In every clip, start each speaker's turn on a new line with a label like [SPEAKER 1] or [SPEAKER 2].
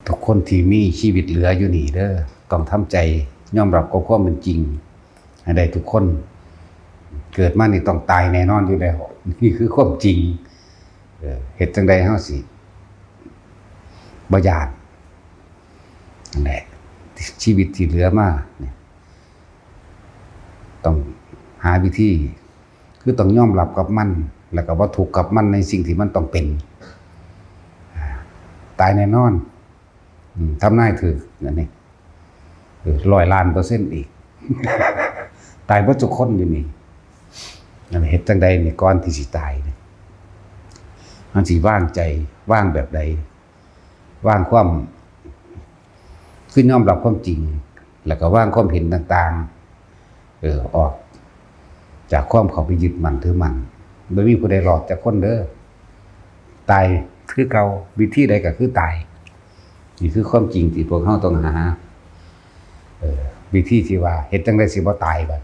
[SPEAKER 1] ทุกคนที่มีชีวิตเหลืออยู่นี่เด้อต้องทำใจยอมรับกับความเป็นจริงให้ได้ทุกคนเกิดมานี่ต้องตายแน่นอนอยู่แล้วนี่คือความจริงเฮ็ดจังใดเฮาสิบ่ย้านนั่นแหละชีวิตที่เหลือมาเนี่ยต้องหาวิธีคือต้องยอมรับกับมันแล้วก็บ่ทุกข์กับมันในสิ่งที่มันต้องเป็นตายแน่นอนทำนายถูกนั่นนี่100,000,000%อีก ตายบ่ทุกคนอยู่นี่นั่นเฮ็ดจังใดนี่ก่อนที่สิตายนี่มันสิวางใจวางแบบใดวางความคือยอมรับความจริงแล้วก็วางความเห็นต่างๆออกจากความเข้าไปยึดมั่นถือมั่นบ่มีผู้ใดรอดจากคนเด้อตายคือเก่าวิธีใดก็คือตายนี่คือความจริงที่พวกเฮาต้องหาวิธีที่ว่าเฮ็ดจังได๋สิบ่ตายบัด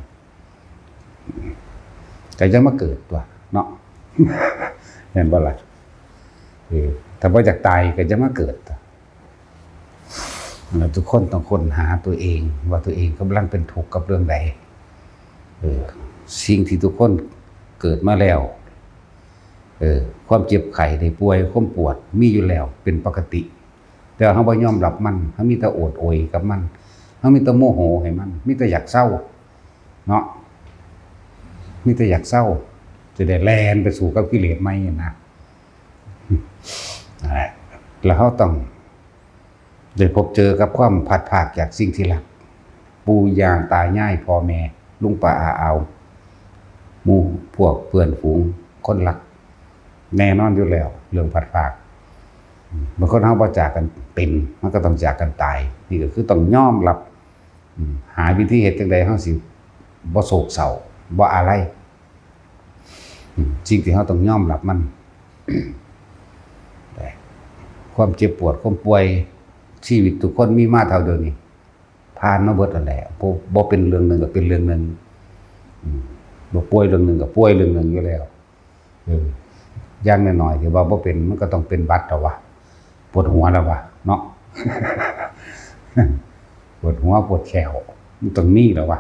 [SPEAKER 1] ก็ยังมาเกิดตัวเนาะ เห็นบ่ล่ะถ้าบ่อยากตายก็จะมาเกิดแล้วทุกคนต้องค้นหาตัวเองว่าตัวเองกำลังเป็นทุกข์กับเรื่องใดสิ่งที่ทุกคนเกิดมาแล้วความเจ็บไข้ได้ป่วยความปวดมีอยู่แล้วเป็นปกติแต่เฮาบ่ยอมรับมันเฮามีแต่โอดโอยกับมันเฮามีแต่โมโหให้มันมีแต่อยากเศร้าเนาะมีแต่อยากเศร้าจะได้แล่นไปสู่กับกิเลสใหม่นะแล้วเฮาต้องได้พบเจอกับความพัดภาคจากสิ่งที่รักปู่ย่าตายายพ่อแม่ลุงป้าอาอาวหมู่พวกเพื่อนฝูงคนรักแน่นอนอยู่แล้วเรื่องพัดภาคบางคนเฮาบ่จากกันเป็นมันก็ต้องจากกันตายนี่ก็คือต้องยอมรับหาวิธีเฮ็ดจังได๋เฮาสิบ่โศกเศร้าบ่อะไรสิ่งที่เฮาต้องยอมรับมันความเจ็บปวดความป่วยชีวิตทุกคนมีมาเท่าเดิมนี่ผ่านมาเบิดแล้วแหละบ่เป็นเรื่องนึงก็เป็นเรื่องนึงบ่ป่วยเรื่องนึงก็ป่วยเรื่องนึงอยู่แล้วอย่างน้อยๆที่ว่าบ่เป็นมันก็ต้องเป็นบัดแล้ววะปวดหัวแล้ววะเนาะ ปวดหัวปวดแขวมันต้องมีแล้ววะ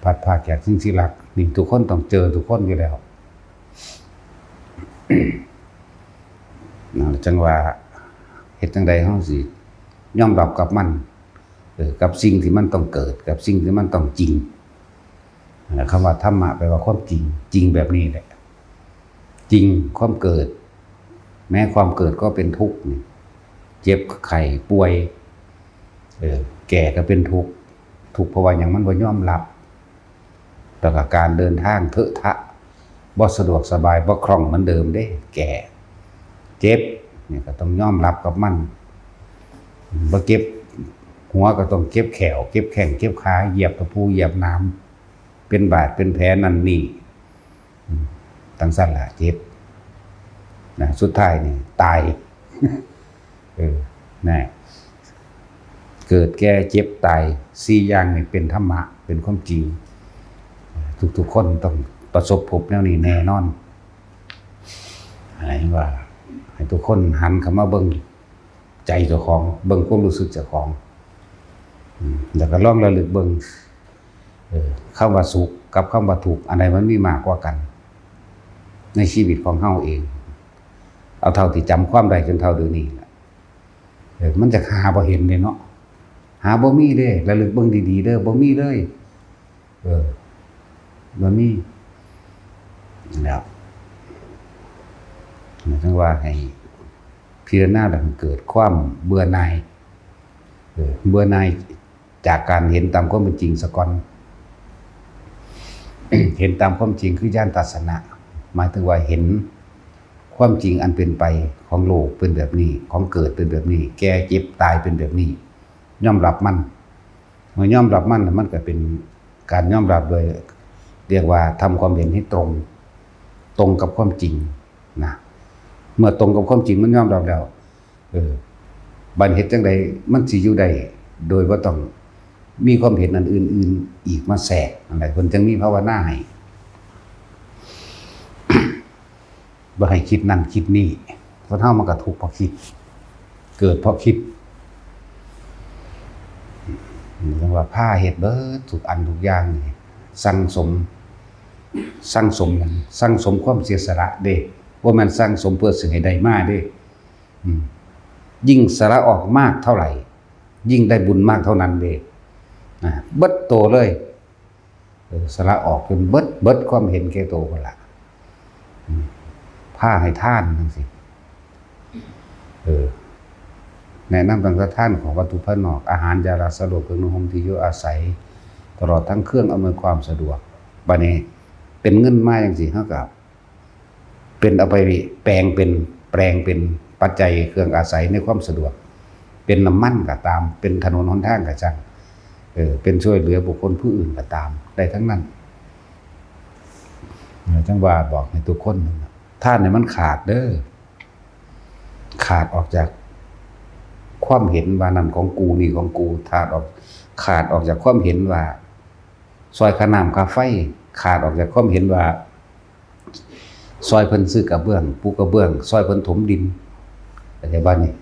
[SPEAKER 1] พัดพาจากสิ่งที่รักนี่ทุกคนต้องเจอทุกคนอยู่แล้วจังว่าเฮ็ดจังใดเฮาสิยอมรับกับมันกับสิ่งที่มันต้องเกิดกับสิ่งที่มันต้องจริงคำว่าธรรมะแปลว่าความจริงจริงแบบนี้แหละจริงความเกิดแม้ความเกิดก็เป็นทุกข์เจ็บไข้ป่วยแก่ก็เป็นทุกข์เพราะว่าหยังมันบ่ยอมรับแล้วก็การเดินทางเถอะทะบ่สะดวกสบายบ่คล่องเหมือนเดิมเด้แก่เจ็บนี่ก็ต้องยอมรับกับมันบ่เก็บหัวก็ต้องเก็บแขวเก็บแข้งเก็บขาเหยียบตะปูเหยียบน้ำเป็นบาดเป็นแผลนั่นนี่ตั้งสั่นล่ะเจ็บนะสุดท้ายนี่ตายนะเกิดแก่เจ็บตาย4อย่างนี่เป็นธรรมะเป็นความจริงทุกๆคนต้องประสบพบแนวนี้แน่นอนอะไรว่าให้ทุกคนหันเข้ามาเบิ่งใจเจ้าของเบิ่งความรู้สึกเจ้าของแล้วก็ลองระลึกเบิ่งคำว่าสุขกับคำว่าทุกข์อันใดมันมีมากกว่ากันในชีวิตของเฮาเองเอาเท่าที่จำความได้จนเท่าเดี๋ยวนี้ล่ะมันจะหาบ่เห็นเด้เนาะหาบ่มีเด้ระลึกเบิ่งดีๆเด้อบ่มีเลยบ่มีแล้วจังว่าให้พิจารณาแล้วเกิดความเบื่อหน่ายเบื่อหน่ายจากการเห็นตามความเป็นจริงซะก่อน เห็นตามความจริงคือญาณทัศนะหมายถึงว่าเห็นความจริงอันเป็นไปของโลกเป็นแบบนี้ของเกิดเป็นแบบนี้แก่เจ็บตายเป็นแบบนี้ยอมรับมันเมื่อยอมรับมันก็เป็นการยอมรับโดยเรียกว่าทำความเห็นให้ตรงกับความจริงนะเมื่อตรงกับความจริงมันยอมรับแล้วบัดเฮ็ดจังใดมันสิอยู่ได้โดยบ่ต้องมีความเห็นอันอื่นๆอีกมาแทรกอะไรเพิ่นจึงมีภาวนาให้ บ่ให้คิดนั่นคิดนี่ คนเฮามันก็ทุกข์เพราะคิดเกิดเพราะคิดเรียกว่าผ้าเฮ็ดเบิดทุกอันทุกอย่างนี่สั่งสมหยังสั่งสมความเสียสละเด้บ่แม่นสั่งสมเพื่อสิให้ได้มาเด้ยิ่งสละออกมากเท่าไหร่ยิ่งได้บุญมากเท่านั้นเด้เบิดโตเลยสละออกจนเบิดความเห็นแก่โตพุ่นล่ะผ้าให้ทานจังซี่แนะนำตั้งแต่ท่านของวัตถุภายนอกอาหารยาละสะดวกเครื่องนุ่งห่มที่อยู่อาศัยตลอดทั้งเครื่องอำนวยความสะดวกบัดนี้เป็นเงินมาจังซี่เฮาก็เป็นเอาไปแปลงเป็นปัจจัยเครื่องอาศัยในความสะดวกเป็นน้ำมันก็ตามเป็นถนนหนทางก็จังเป็นช่วยเหลือบุคคลผู้อื่นก็ตามได้ทั้งนั้นจังว่าบอกให้ทุกคนท่านเนี่ยมันขาดเด้อขาดออกจากความเห็นว่านั่นของกูนี่ของกูขาดออกจากความเห็นว่าซอยขนามคาไฟขาดออกจากความเห็นว่าซอยเพิ่นซื้อกระเบื้องปูกระเบื้องซอยเพิ่นถมดินปัจจุบันนี่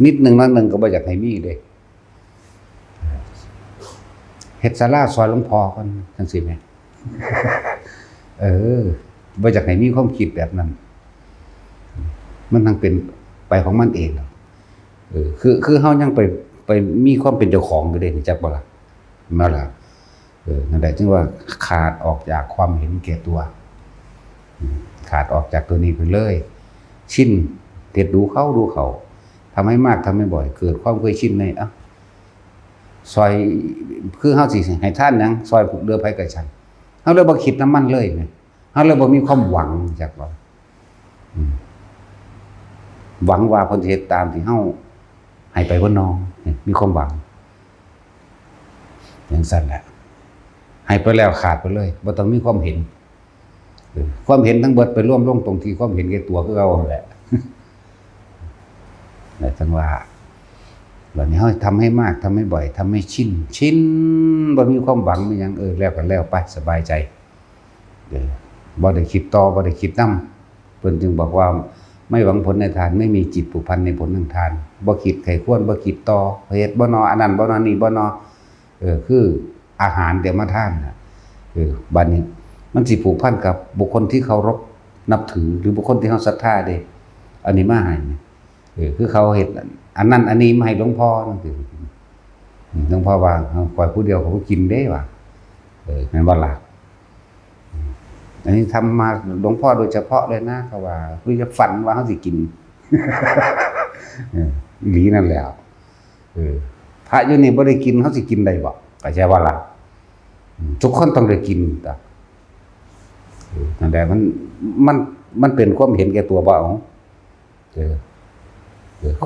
[SPEAKER 1] นิดนึงนั้นนึงก็บ่อยากให้มีเด้เฮ็ดศาลาซอยหลวงพ่อก่อนจังซี่แหมบ่อยากให้มีความคิดแบบนั้นมันทั้งเป็นไปของมันเองคือเฮายังไปมีความเป็นเจ้าของอยู่เด้จักบ่ล่ะมาล่ะนั่นแหละจึงว่าขาดออกจากความเห็นแก่ตัวขาดออกจากตัวนี้ไปเลยชินเฮ็ดดูเขาทำให้มากทำให้บ่อยเกิดความเคยชินในซอยคือเฮาสิให้ท่านหยังซอยผูกเรือไผกับฉันเฮาเลยบ่คิดน้ำมันเลยแม่เฮาเลยบ่มีความหวังจักบ่หวังว่าเพิ่นสิเฮ็ดตามที่เฮาให้ไปบ่น้องมีความหวังอย่างซั่นแหละให้ไปแล้วขาดไปเลยบ่ต้องมีความเห็นความเห็นทั้งเบิดไปร่วมลงตรงที่ความเห็นแก่ตัวคือเอาแหละแต่จังว่าแบบนี้เฮาทำให้มากทำให้บ่อยทำให้ชินบ่มีความหวังมีหยังแล้วกันแล้วไปสบายใจบ่ได้คิดต่อบ่ได้คิดนำเพิ่นจึงบอกว่าไม่หวังผลในทานไม่มีจิตผูกพันในผลทางทานบ่คิดไขควรบ่คิดต่อเฮ็ดบ่นออันนั้นบ่นอนี่บ่นอคืออาหารเดี๋ยวมาทานน่ะบัดนี้มันสิผูกพันกับบุคคลที่เคารพนับถือหรือบุคคลที่เฮาศรัทธาเด้อันนี้มาให้คือเขาเฮ็ดอันนั้นอันนี้มาให้หลวงพ่อนั่นคือหลวงพ่อว่าปล่อยผู้เดียวเขาก็กินได้ว่ะแม่นบ่ล่ะอันนี้ทำมาหลวงพ่อโดยเฉพาะเลยนะเขาว่าคือจะฝันว่าเฮาสิกินอีหลีนั่นแหละพระอยู่นี่บ่ได้กินเฮาสิกินได้บ่ก็ใช่ว่าล่ะทุกคนต้องได้กินนั่นแหละมันเป็นความเห็นแก่ตัวบ่เอา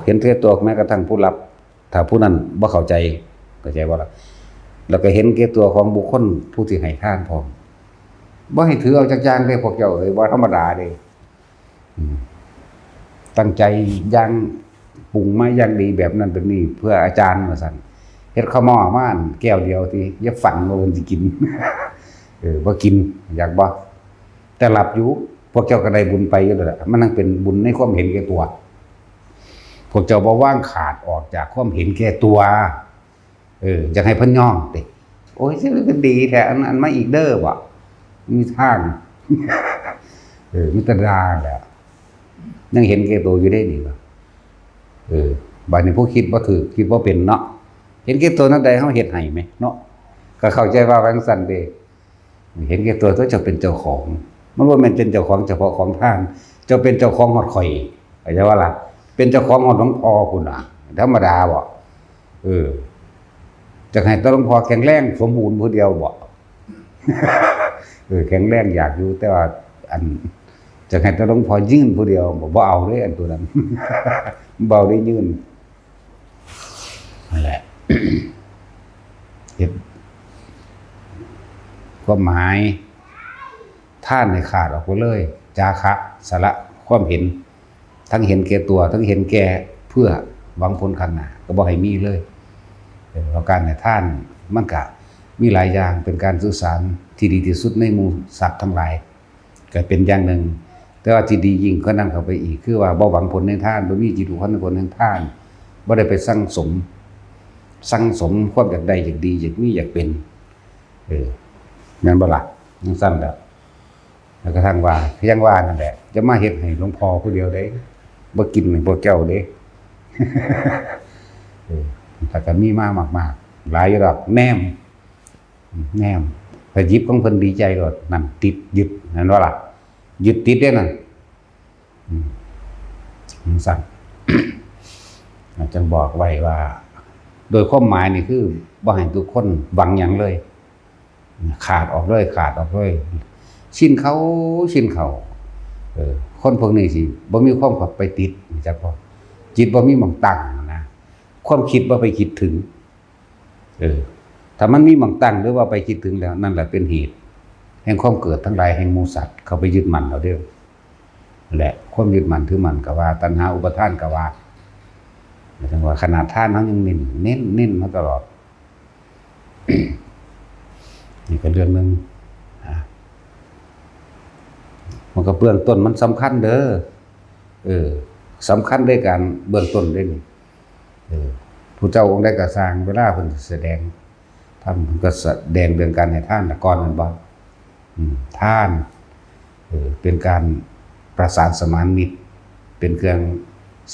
[SPEAKER 1] เห็นแก่ตัวแม้กระทั่งผู้รับถ้าผู้นั้นบ่เข้าใจก็ใช่ว่าล่ะแล้วก็เห็นแก่ตัวของบุคคลผู้ที่ให้ทานพร้อมบ่ให้ถือเอาจักอย่างเด้พวกเจ้าบ่ธรรมดาเด้ตั้งใจอย่างปรุงมาอย่างดีแบบนั้นแบบนี้เพื่ออาจารย์ว่าซั่นเฮ็ดข้าวหม้อมาแก้วเดียวที่อย่าฝันว่าเพิ่นสิกินบ่กินอยากบ่แต่หลับอยู่พวกเจ้าก็ได้บุญไปอยู่แล้วมันนั่งเป็นบุญในความเห็นแก่ตัวพวกเจ้าบ่ว่างขาดออกจากความเห็นแก่ตัวอยากให้เพิ่นย่องติโอ้ยสิมันดีแท้อันมาอีกเด้อบ่มีทางมีตราแหละยังเห็นแก่ตัวอยู่ได้นี่บ่บัดนี้ผู้คิดบ่ถูกคิดบ่เป็นเนาะเห็นแก่ตัวนั้นใดเฮาเฮ็ดให้มั้ยเนาะก็เข้าใจว่าจังซั่นเด้เห็นแก่ตัวตัวเจ้าเป็นเจ้าของมันบ่แม่นเป็นเจ้าของเฉพาะของทานเจ้าเป็นเจ้าของฮอดข่อยเข้าใจว่าล่ะเป็นเจ้าของฮอดหลวงพ่อพุ่นน่ะธรรมดาบ่จะให้หลวงพ่อแข็งแรงสมบูรณ์ผู้เดียวบ่แข็งแรงอยากอยู่แต่ว่าอันจะให้หลวงพ่อยืนผู้เดียวบ่เอาเด้อันตัวนั้นเบาได้ยืนนั่นแหละเฮ็ดความหมายท่านให้ขาดออกไปเลยจาคะสละความเห็นทั้งเห็นแก่ตัวทั้งเห็นแก่เพื่อหวังผลข้างหน้าก็บ่ให้มีเลยเพราะการให้ท่านมันก็มีหลายอย่างเป็นการสื่อสารที่ดีที่สุดในหมู่สัตว์ทั้งหลายก็เป็นอย่างหนึ่ง แต่ว่าที่ดียิ่งก็นั่งเข้าไปอีกคือว่าบ่หวังผลในทานบ่มีจิตอุปาทานผลในทานบ่ได้ไปสั่งสมความอยากได้อยากดีอยากมีอยากเป็นแม่นบ่ล่ะจังซั่นแหละแล้วก็ทางว่ายังว่านั่นแหละจะมาเฮ็ดให้หลวงพ่อผู้เดียวได้บ่กินให้พวกเจ้าเด้ ถ้าก็มีมามากๆหลายอยู่ดอกแนมถ้าหยิบของเพิ่นดีใจโลดนั่นติดยึดนั่นว่าล่ะยึดติดเด้นั่นสั่น จังบอกไว้ว่าโดยความหมายนี่คือบ่ให้ทุกคนหวังหยังเลยขาดออกเลยชินเขาคนพวกนี้สิบ่มีความเข้าไปติดจักพอจิตบ่มีหม่องตั้งนะความคิดบ่ไปคิดถึงถ้ามันมีหม่องตั้งหรือว่าไปคิดถึงแล้วนั่นแหละเป็นเหตุแห่งความเกิดทั้งหลายแห่งหมู่สัตว์เข้าไปยึดมั่นเอาเด้อแหละความยึดมั่นถือมั่นก็ว่าตัณหาอุปาทานก็ว่าหมายถึงว่าขนาดท่านนั้นยังเน้นมาตลอด นี่ก็เรื่องนึงมันก็เบื้องต้นมันสำคัญเด้อสำคัญด้วยการเบื้องต้นด้วยนี่ผู้เจ้าองค์ได้กระสร้างเวลาเพิ่นแสดงทำเพิ่นก็แสดงเรื่องการให้ท่านก่อนมันบ่ท่านเป็นการประสานสมานมิตรเป็นเครื่อง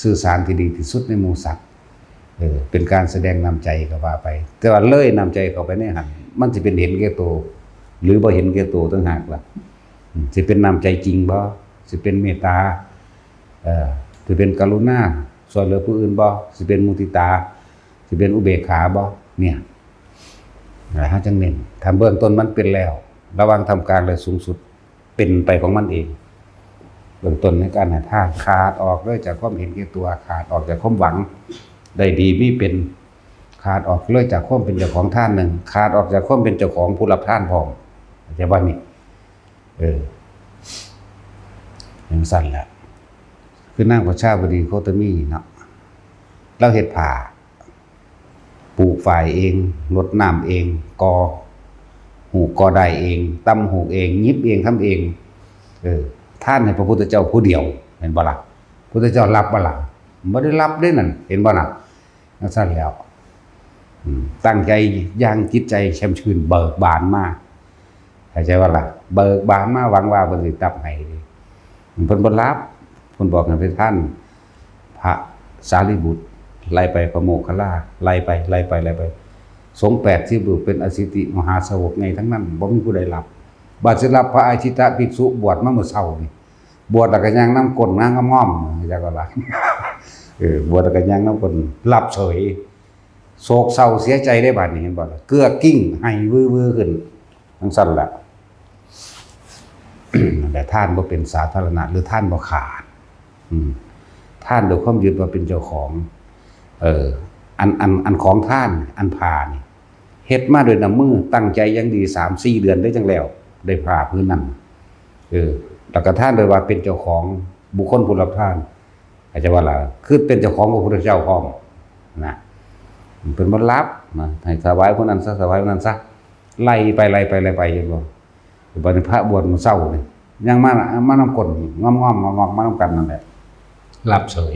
[SPEAKER 1] สื่อสารที่ดีที่สุดในหมู่สัตว์เป็นการแสดงน้ำใจก็ว่าไปแต่ว่าเลยน้ำใจเข้าไปในหันมันจะเป็นเห็นแก่ตัวหรือบ่เห็นแก่ตัวต่างหากล่ะสิเป็นน้ำใจจริงบ่สิเป็นเมตตาสิเป็นกรุณาช่วยเหลือผู้อื่นบ่สิเป็นมุทิตาสิเป็นอุเบกขาบ่เนี่ยนะฮะจังเน้นทำเบื้องต้นมันเป็นแล้วระวังทำกลางและสูงสุดเป็นไปของมันเองเบื้องต้นในการให้ทานขาดออกด้วยจากความเห็นแก่ตัวขาดออกจากความหวังได้ดีมีเป็นขาดออกเลยจากความเป็นเจ้าของท่านหนึ่งขาดออกจากความเป็นเจ้าของผู้รับท่านพร้อมแต่ว่านี่อย่างสั้นแหละคือนางพระชาบดีโคตมีเนาะเราเฮ็ดผ้าปลูกฝ่ายเองรดน้ำเองหูกอได้เองตำหูเองยิบเองทำเองท่านให้พระพุทธเจ้าผู้เดียวเห็นบ่ล่ะพระพุทธเจ้ารับบ่ล่ะบ่ได้รับได้นั่นเห็นบ่ล่ะนั่นสั้นแล้วตั้งใจย่างจิตใจแช่มชื่นเบิกบานมากเข้าใจว่าล่ะเบิกบานมาหวังว่าเพิ่นสิตับให้เพิ่นบ่รับเพิ่นบอกให้ไปท่านพระสารีบุตรไล่ไปพระโมคคัลลาไล่ไปสงฆ์80รูปเป็นอสิติมหาสาวกไงทั้งนั้นบ่มีผู้ใดรับบาดสิรับพระอาชิตะภิกษุบวชมาเมื่อเช้านี่บวชแล้วก็ยังน้ำก้นน้ำง่อมจักว่าล่ะบวชแล้วก็ยังน้ำก้นรับเฉยโศกเศร้าเสียใจได้บาดนี้เห็นบ่ล่ะเกลือกิ้งให้วือขึ้นทั้งสั้นแหละแต่ท่านบ่เป็นสาธารณะหรือท่านบ่ขาดท่านโดยความยึดว่าเป็นเจ้าของอันของท่านอันผ่านี่เฮ็ดมาโดยน้ำมือตั้งใจยังดี 3-4 เดือนได้จังแล้วได้ผ่าพื้นนั้นแล้วก็ท่านโดยว่าเป็นเจ้าของบุคคลผู้รับท่านอาจจะว่าล่ะคือเป็นเจ้าของพระพุทธเจ้าพร้อมนะเป็นบ่รับนะให้ถวายคนนั้นซะถวายคนนั้นซะไล่ไปเห็นบ่บัดนี้พระบวชมื้อเช้านี่ยังมานำกลงอมมานำกันนั่นแหละรับเฉย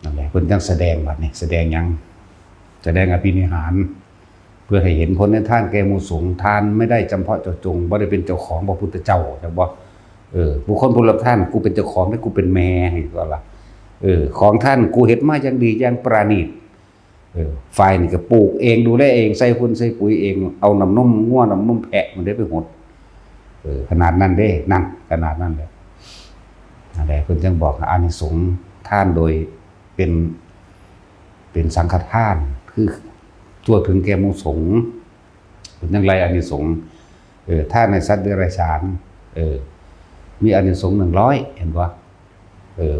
[SPEAKER 1] นั่นแหละเพิ่นจังแสดงบัดนี้แสดงหยังแสดงอภินิหารเพื่อให้เห็นผลในท่านแก่หมู่สงฆ์ทานไม่ได้จำเพาะเจาะจงบ่ได้เป็นเจ้าของพระพุทธเจ้าจังบ่บุคคลผู้รับท่านกูเป็นเจ้าของแต่กูเป็นแม่ให้ก็ล่ะของท่านกูเฮ็ดมาอย่างดีอย่างประณีตฝ่ายนี่ก็ปลูกเองดูแลเองใส่ฝุ่นใส่ปุ๋ยเองเอาน้ำนมงัวน้ำนมแพะมันได้ไปหดขนาดนั้นเด้นั่นขนาดนั้นแหละนั่นแหละเพิ่นจึงบอกอานิสงส์ท่านโดยเป็นสังฆทานคือทั่วถึงแก่หมู่สงฆ์เป็นจังไรอานิสงส์ท่านในสัตว์เดรัจฉานมีอานิสงส์100เห็นบ่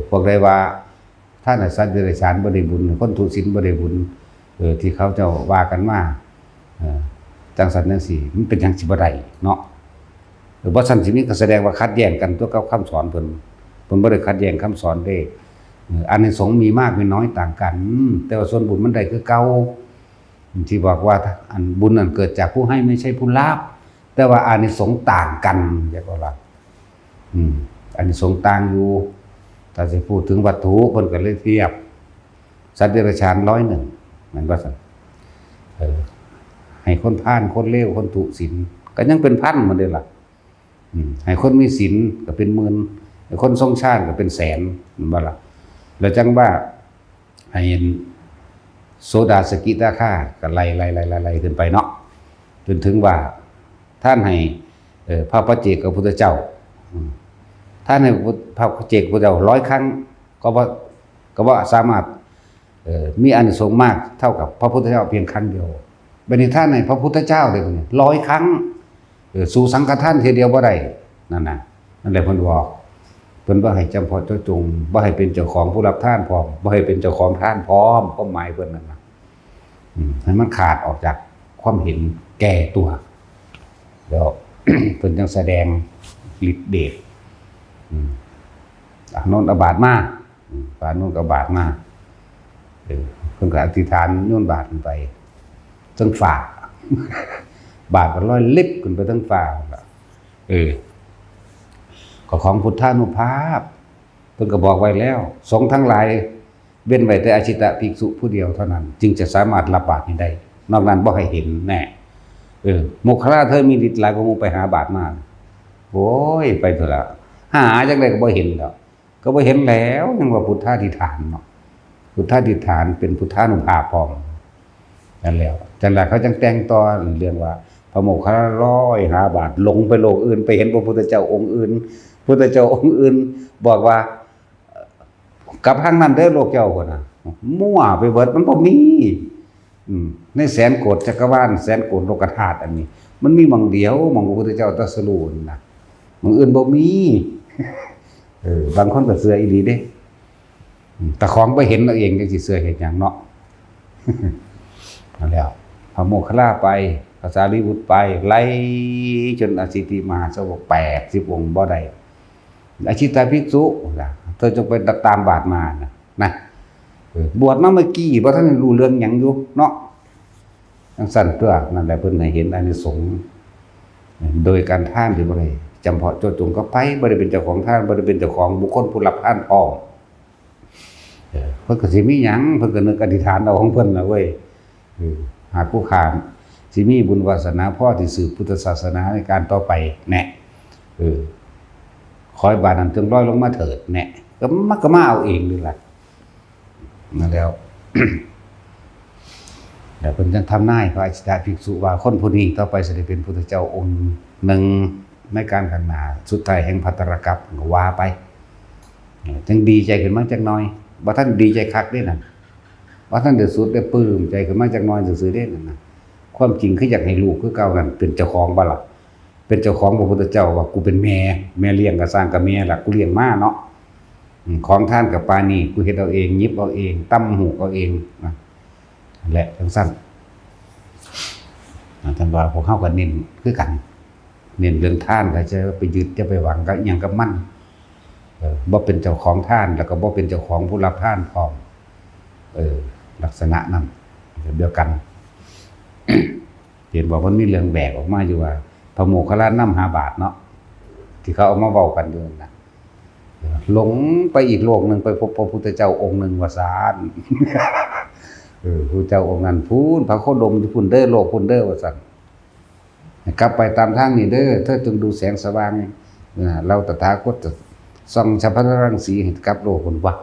[SPEAKER 1] พวกใดว่าท่านในสัตว์เดรัจฉานบ่ได้บุญคนทุศีลบ่ได้บุญที่เขาเจ้าว่ากันมาจังซั่นจังซี่มันเป็นจังสิบ่ได้เนาะบ่ซั่นสิมีก็แสดงว่าขัดแย้งกันตัวกับคำสอนเพิ่นบ่ได้ขัดแย้งคำสอนเด้อานิสงส์มีมากมีน้อยต่างกันแต่ว่าส่วนบุญมันได้คือเก่าที่บอกว่าอันบุญนั้นเกิดจากผู้ให้ไม่ใช่ผู้รับแต่ว่าอานิสงส์ต่างกันอย่างว่าล่ะ อันนี้สงส์ต่างอยู่ถ้าจะพูดถึงวัตถุเพิ่นก็เลยเทียบสัตว์เดรัจฉาน101มันว่าซั่นให้คนพาลคนเลวคนทุศีลก็ยังเป็นพันเหมือนเดิมล่ะให้คนมีศีลก็เป็นหมื่นให้คนทรงชาติก็เป็นแสนมันบ่ล่ะแล้วจังว่าให้โสดาสกิทาคาก็ไล่ขึ้นไปเนาะจนถึงว่าท่านให้พระปัจเจกพุทธเจ้าท่านให้พระปัจเจกพุทธเจ้า100 ครั้งก็ว่าสามารถมีอานิสงส์มากเท่ากับพระพุทธเจ้าเพียงครั้งเดียวบัดนี้ท่านให้พระพุทธเจ้าเลย100 ครั้งสู่สังฆทานทีเดียวบ่ได้นั่นแหละเพิ่นบอกเพิ่นบ่ให้จำเพาะเจาะจงบ่ให้เป็นเจ้าของผู้รับทานพร้อมบ่ให้เป็นเจ้าของทานพร้อมก็หมายเพิ่นนั่นน่ะให้มันขาดออกจากความเห็นแก่ตัวแล้ว เพิ่นจังแสดงฤทธิ์เดชโน่นอบาทมาปานโน่นก็บาทมาเพิ่นก็อธิษฐานโยนบาทขึ้นไปทั้งฝ่า บาทก็ลอยลิบขึ้นไปทั้งฝ่าก็ของพุทธานุภาพเพิ่นก็บอกไว้แล้วสงฆ์ทั้งหลายเว้นไว้แต่อชิตภิกษุผู้เดียวเท่านั้นจึงจะสามารถรับบาตรนี้ได้นอกนั้นบ่ให้เห็นแน่โมคคัลลาเธอมีฤทธิ์หลายกว่าหมู่ไปหาบาตรมาโอ้ยไปเถอะละหาจังได๋ก็บ่เห็นแล้วก็บ่เห็นแล้วยังว่าพุทธาธิฐานเนาะพุทธาธิฐานเป็นพุทธานุภาพพร้อมนั่นแล้วจังได๋เขาจังแต่งต่อเรื่องว่าพระโมคคัลลาร้อยหาบาตรลงไปโลกอื่นไปเห็นพระพุทธเจ้าองค์อื่นพุทธเจ้าองค์อื่นบอกว่ากลับทางนั้นเด้อโลกเจ้าพุ่นน่ะมั่วไปเบิดมันบ่มีในแสนโกฏจักรวาลแสนโกฏโลกธาตุอันนี้มันมีหม่องเดียวหม่องพระพุทธเจ้าตรัสรู้น่ะหม่องอื่นบ่มีบางคนก็เชื่ออีหลีเด้แต่ของบ่เห็นเอาเองจังสิเชื่อเฮ็ดหยังเนาะนั่นแล้วพระโมคคัลลาไปพระสารีบุตรไปไล่จนอสิติมหาสาวก80 องค์บ่ได้อชิตาภิกษุเธอจงไปตามบาทมานะบวชมาเมื่อกี้บ่ทันรู้เรื่องหยังอยู่เนาะจังซั่นตัวนั่นแหละเพิ่นให้เห็นอานิสงส์โดยการทานที่บ่ได้จำเพาะเจาะจงก็ไปบ่ได้เป็นเจ้าของทานบ่ได้เป็นเจ้าของบุคคลผู้รับทานพร้อมเพิ่นก็สิมีหยังเพิ่นก็นึกอธิษฐานเอาของเพิ่นน่ะเว้ยหากผู้ข้ามสิมีบุญวาสนาพอที่สืบพุทธศาสนาในการต่อไปแน่ขอให้บาทนั้นจงลอยลงมาเถิดแน่ก็มาเอาเองนี่ล่ะนั่นแล้ว แล้วเพิ่นจังทำนายพระอชิตภิกษุว่าคนผู้นี้ต่อไปจะได้เป็นพุทธเจ้าองค์หนึ่งในการข้างหน้าสุดท้ายแห่งภัตตรกัปก็ว่าไปจังดีใจขึ้นมาจักหน่อยบ่ทันดีใจคักเด้นั่นบ่ทันได้สุดได้ปลื้มใจขึ้นมาจักหน่อยซื่อๆเด้นั่นน่ะความจริงคืออยากให้ลูกคือเก่านั่นเป็นเจ้าของบ่ล่ะเป็นเจ้าของพระพุทธเจ้าว่ากูเป็นแม่เลี้ยงก็สร้างกับแม่ล่ะกูเลี้ยงมาเนาะของท่านกับปานี่กูเฮ็ดเอาเองหยิบเอาเองตำหูกเอาเองนะนั่นแหละจังซั่นท่านว่าพวกเฮาก็เน้นคือกันเน้นเรื่องทานก็จะไปยึดจะไปหวังกับหยังกับมันบ่เป็นเจ้าของทานแล้วก็บ่เป็นเจ้าของผู้รับทานพร้อมลักษณะนั้นเดียวกัน เห็นบอกมันมีเรื่องแบกออกมาอยู่ว่าพระโมคคัลลานำหาบาทเนาะที่เขาเอามาเว้ากันอยู่นะหลงไปอีกโลกนึงไปพบพระพุทธเจ้าองค์นึงว่าซานพระเจ้าองค์นั้นพูนพระโคดมที่พูนเด้อโลกพูนเด้อว่าซั่นกลับไปตามทางนี้เด้อเธอจงดูแสงสว่างเราตถาคตจะส่องฉัพพรังสีให้กลับโลกพุ่นว่า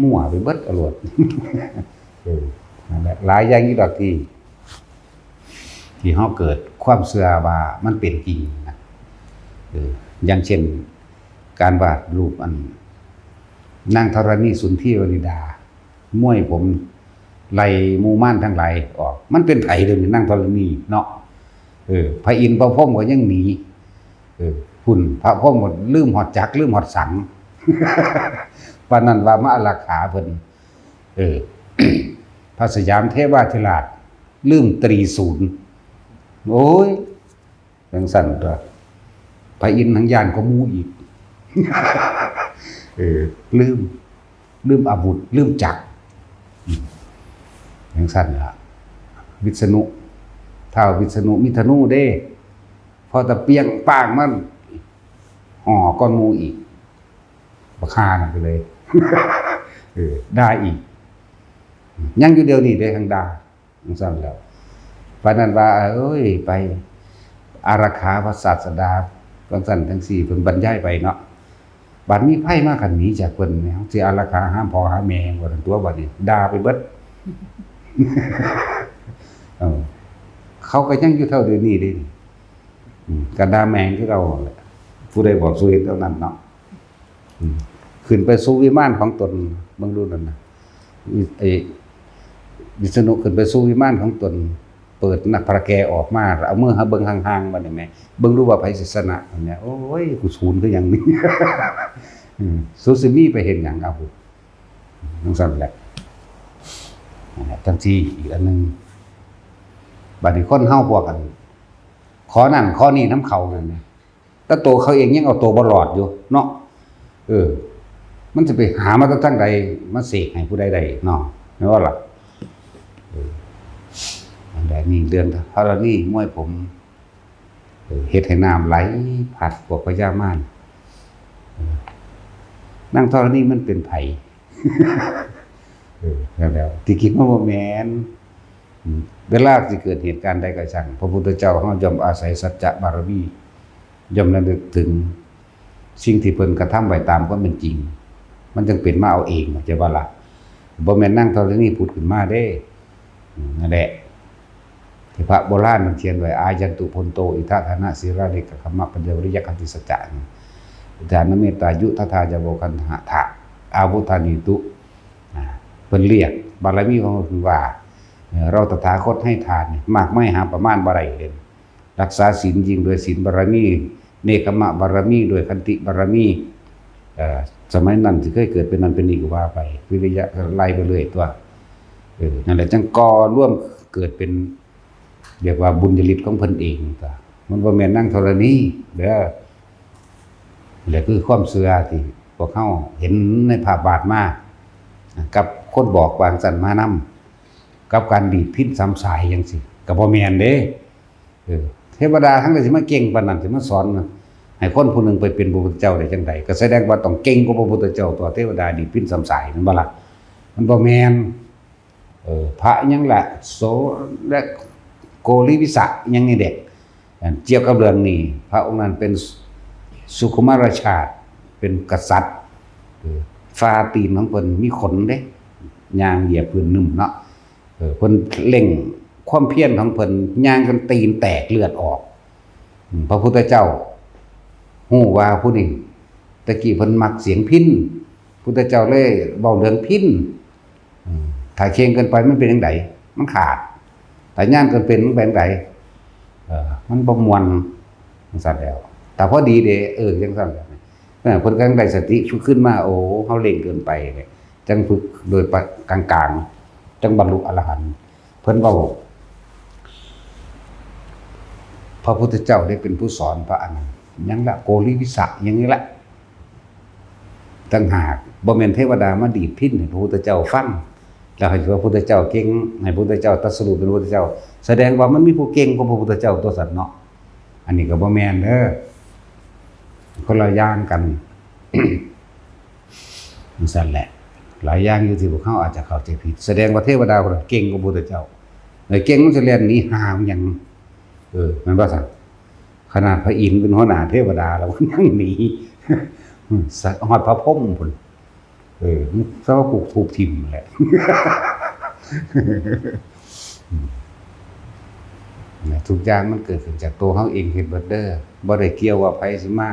[SPEAKER 1] มั่วไปเบิดอรวดนั่นแหละหลายอย่างอีดอกที่เฮาเกิดความเชื่อว่ามันเป็นจริงนะอย่างเช่นการวาดรูปอันนางธรณีสุนทรีวนิดาม้วยผมไล่หมู่ม่านทั้งหลายออกมันเป็นไผเด้อนางธรณีเนาะพระอินทร์พระพรหมก็ยังหนีหุ่นพระพรหมก็ลืมหอดจักลืมหอดสัง ปานนั้นว่ามาอารักขาเพิ่นพระสยามเทวาธิราชลืมตรีศูนย์โอ้ยจังซั่นตัวพระอินทร์ทั้งย่านก็มูอีก ลืมอาวุธลืมจักรจังซั่นล่ะวิษณุท้าววิษณุมีธนูเด้พอตะเปียงป้างมัน ห่อก้อนหมูอีกบักฆ่านั่นไปเลย ได้อีกยังอยู่เดียวนี่ได้ทางด่าจังซั่นแล้วเพราะนั้นว่าเอ้ยไปอารักขาพระศาสดาจังซั่นจังซี่เพิ่นบรรยายไปเนาะบัดมีไผมากันหนีจากเพิ่นแนวสิอารักขาห้ามพ่อหาแม่ว่าซั่นตัวบัดนี้ด่าไปเบิด เขาก็ยังอยู่เท่าเดิมนี่ดิกระดาแมงที่เราผู้ใดบอกสู้เห็นเท่านั้นเนาะขึ้นไปสู่วิมานของตนบางรุ่นนั่นนะไอ้วิษณุขึ้นไปสู่วิมานของตนเปิดหน้าพระแกออกมาเอามือหาเบิ่งห่างๆบัดนี้แม่เบิ่งรู้ว่าไผสิชนะอันเนี้ยโอ้ยกูศูนย์คือหยังนี่ สุสิมีไปเห็นหยังเอาจังซั่นแหละจังซี่อีกอันนึงบัดนี้คนเฮาพวกกันขอนั่นขอนี่น้ำเขานั่นนะแต่ตัวเขาเองยังเอาตัวบ่รอดอยู่เนาะมันจะไปหามาตั้งใดมาเสกให้ผู้ใดใดเนาะไม่ว่าล่ะอันใดนี่เดือนเท่านี้มวยผมเฮ็ดให้น้ำไหลผัดพวกพญามารนั่งเท่านี้มันเป็นไผ แล้วที่คิดว่าบ่แม่นเวลาที่เกิดเหตุการณ์ใดก็ช่างพระพุทธเจ้าเฮาย่อมอาศัยสัจจะบารมีย่อมระลึกถึงสิ่งที่เพิ่นกระทำไว้ตามความเป็นจริงมันจึงเป็นมาเอาเองจะว่าล่ะบ่แม่นนั่งธรณีพูดขึ้นมาเด้นั่นแหละที่พระโบราณมันเขียนไว้อายันตุพนโตอิทัทนะศิราเดกคัมมะปัญญวริยคันติสัจจะญาณเมตตายุทธาจะโวคันหะทะอาวุธานิตุเพิ่นเรียกบารมีของเพิ่นว่าเราตถาคตให้ทานมากไม่หาประมาณบ่ได้เลยรักษาศีลยิ่งด้วยศีลบารมีเนกขมะบารมีด้วยขันติบารมีสมัยนั้นที่เคยเกิดเป็นนั้นเป็นนี่ก็ว่าไปวิริยะไล่ไปเรื่อยตัวนั่นแหละจังก่อร่วมเกิดเป็นเรียกว่าบุญญาฤทธิ์ของเพิ่นเองตัวมันบ่แม่นนั่งธรณีเด้อนี่คือความเชื่อที่พวกเฮาเห็นในภาพบาดมากับคนบอกวางสันมานำกับการดีดพินซ้ำสายจังซี่ก็บ่แม่นเด้เทวดาทั้งหลายสิมาเก่งปานนั้นสิมาสอนให้คนผู้หนึ่งไปเป็นพระพุทธเจ้าได้จังไดก็แสดงว่าต้องเก่งกว่าพระพุทธเจ้าตัวเทวดาดีดพินซ้ำสายนั่นบ่ล่ะมันบ่แม่นพระยังละโสและโกริวิสะยังนี่เด็กเกี่ยวกับเรื่องนี้พระองค์นั้นเป็นสุขุมารชาติเป็นกษัตริย์ฟ้าตีนของเพิ่นมีขนเด้ย่างเหยียบพื้นนุ่มเนาะเพิ่นเล่งความเพียรของเพิ่นย่างกันตีนแตกเลือดออกพระพุทธเจ้าฮู้ว่าผู้นี้ตะกี้เพิ่นมักเสียงพิณพุทธเจ้าเลยเว้าเรื่องพิณถ้าเคียงเกินไปมันเป็นจังไดมันขาดถ้าย่างเกินเป็นมันเป็นจังไดมันบ่ม่วนจังซั่นแล้วแต่พอดีเด้จังซั่นแล้วเพิ่นก็ได้สติชุขึ้นมาโอ้เฮาเร่งเกินไปจังฝึกโดยกลางๆจังบรรลุอรหันต์เพิ่นเว้าพระพุทธเจ้าได้เป็นผู้สอนพระอนันต์ยังละโกริวิสะอย่างนี้ละต่างหากบ่แม่นเทวดามาดีดพิณให้พระพุทธเจ้าฟังแล้วให้พระพุทธเจ้าเก่งให้พระพุทธเจ้าตรัสรู้เป็นพระพุทธเจ้าแสดงว่ามันมีผู้เก่งกว่าพระพุทธเจ้าตัวสัตว์เนาะอันนี้ก็บ่แม่นเด้อคนละอย่างกัน นั่นแหละหลายอย่างอยู่ที่พวกเขาอาจจะเข้าใจผิดแสดงว่าเทวดาคนเก่งกว่าพระพุทธเจ้าเก่งมันจะเรียนหนีหามอย่างมันว่าสั่งขนาดพระอินทร์เป็นหัวหน้าเทวดาเรายังหนีหอดพระพรหมพุ่นซะว่ากูถูกทิ่มแหละ ทุกอย่างมันเกิดขึ้นจากตัวเขาเองเห็นเบิดเด้อบ่ได้เกี่ยวว่าไผสิมา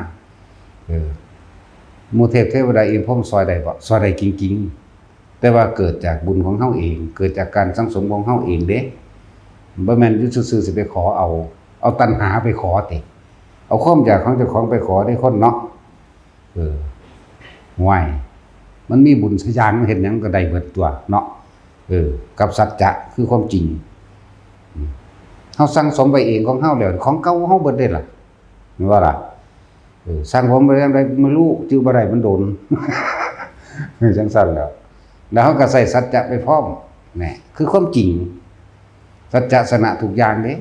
[SPEAKER 1] หมู่เทพเทวดาอินทร์พรหมซอยได้บ่ซอยได้จริงๆแต่ว่าเกิดจากบุญของเฮาเองเกิดจากการสังสมของเฮาเองเด้บ่แม่นอยู่ซื่อๆสิไปขอเอาตัณหาไปขอติเอาความอยากของเจ้าของไปขอได้คนเนาะห่วยมันมีบุญสักอย่างมันเห็นหยังก็ได้เบิดตัวเนาะกับสัจจะคือความจริงเฮาสั่งสมไว้เองของเฮาแล้วของเก่าเฮาเบิดได้ล่ะแม่นว่าล่ะสั่งผมไปจังได๋ไม่รู้จื้อบ่ได้มันโดน จังซั่นแล้วเฮาก็ใส่สัจจะไปพร้อมแหน่คือความจริงสัจจะชนะทุกอย่างเด้